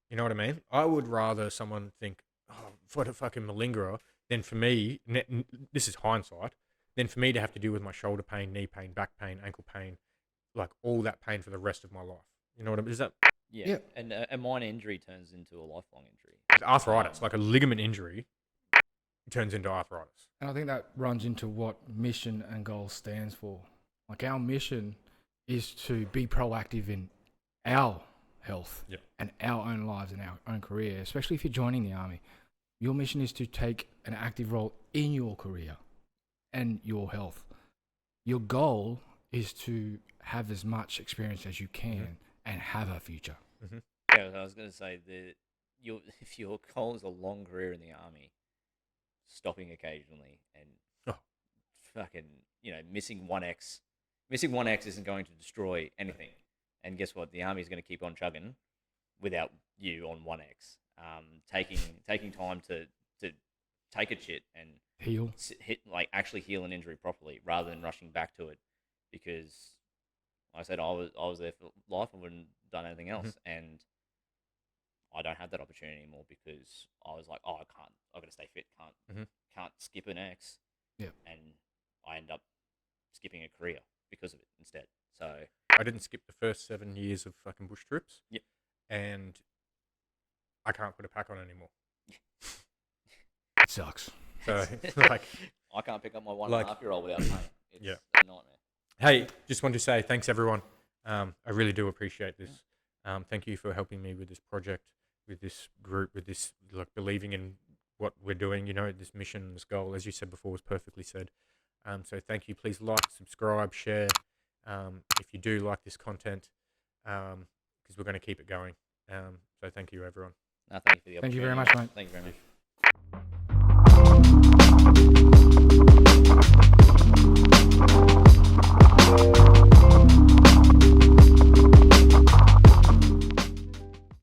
Speaker 6: You know what I mean? I would rather someone think, oh, what a fucking malingerer, than for me, this is hindsight, than for me to have to deal with my shoulder pain, knee pain, back pain, ankle pain, like all that pain for the rest of my life. You know what I mean? Is that...
Speaker 5: Yeah.
Speaker 3: Yeah.
Speaker 5: And a minor injury turns into a lifelong injury.
Speaker 6: Arthritis, like a ligament injury, turns into arthritis.
Speaker 3: And I think that runs into what mission and goal stands for. Like our mission is to be proactive in our health and our own lives and our own career, especially if you're joining the army. Your mission is to take an active role in your career and your health. Your goal is to have as much experience as you can and have a future.
Speaker 5: Yeah, I was going to say that if your goal is a long career in the army, stopping occasionally and fucking, missing 1x isn't going to destroy anything. And guess what? The army is going to keep on chugging without you on 1x. Taking time to take a shit and
Speaker 3: Heal.
Speaker 5: actually heal an injury properly rather than rushing back to it, because like I said, I was there for life. I wouldn't have done anything else. And I don't have that opportunity anymore because I was like, oh, I got to stay fit, can't skip an X.
Speaker 3: Yep.
Speaker 5: And I end up skipping a career because of it instead. So
Speaker 6: I didn't skip the first 7 years of fucking bush trips.
Speaker 5: Yep.
Speaker 6: And I can't put a pack on anymore.
Speaker 3: It sucks.
Speaker 6: So, like,
Speaker 5: I can't pick up my 1.5
Speaker 6: Like-
Speaker 5: year old without pain. It's
Speaker 6: Yeah.
Speaker 5: a nightmare.
Speaker 6: hey, just want to say thanks, everyone. I really do appreciate this. Thank you for helping me with this project, with this group, with this, like, believing in what we're doing, you know, this mission, this goal, as you said before, was perfectly said. So thank you. Please like, subscribe, share, if you do like this content, because we're going to keep it going. So thank you, everyone.
Speaker 5: No, thank you for the
Speaker 3: Thank you very
Speaker 5: opportunity.
Speaker 3: much, mate.
Speaker 5: Thank you very much.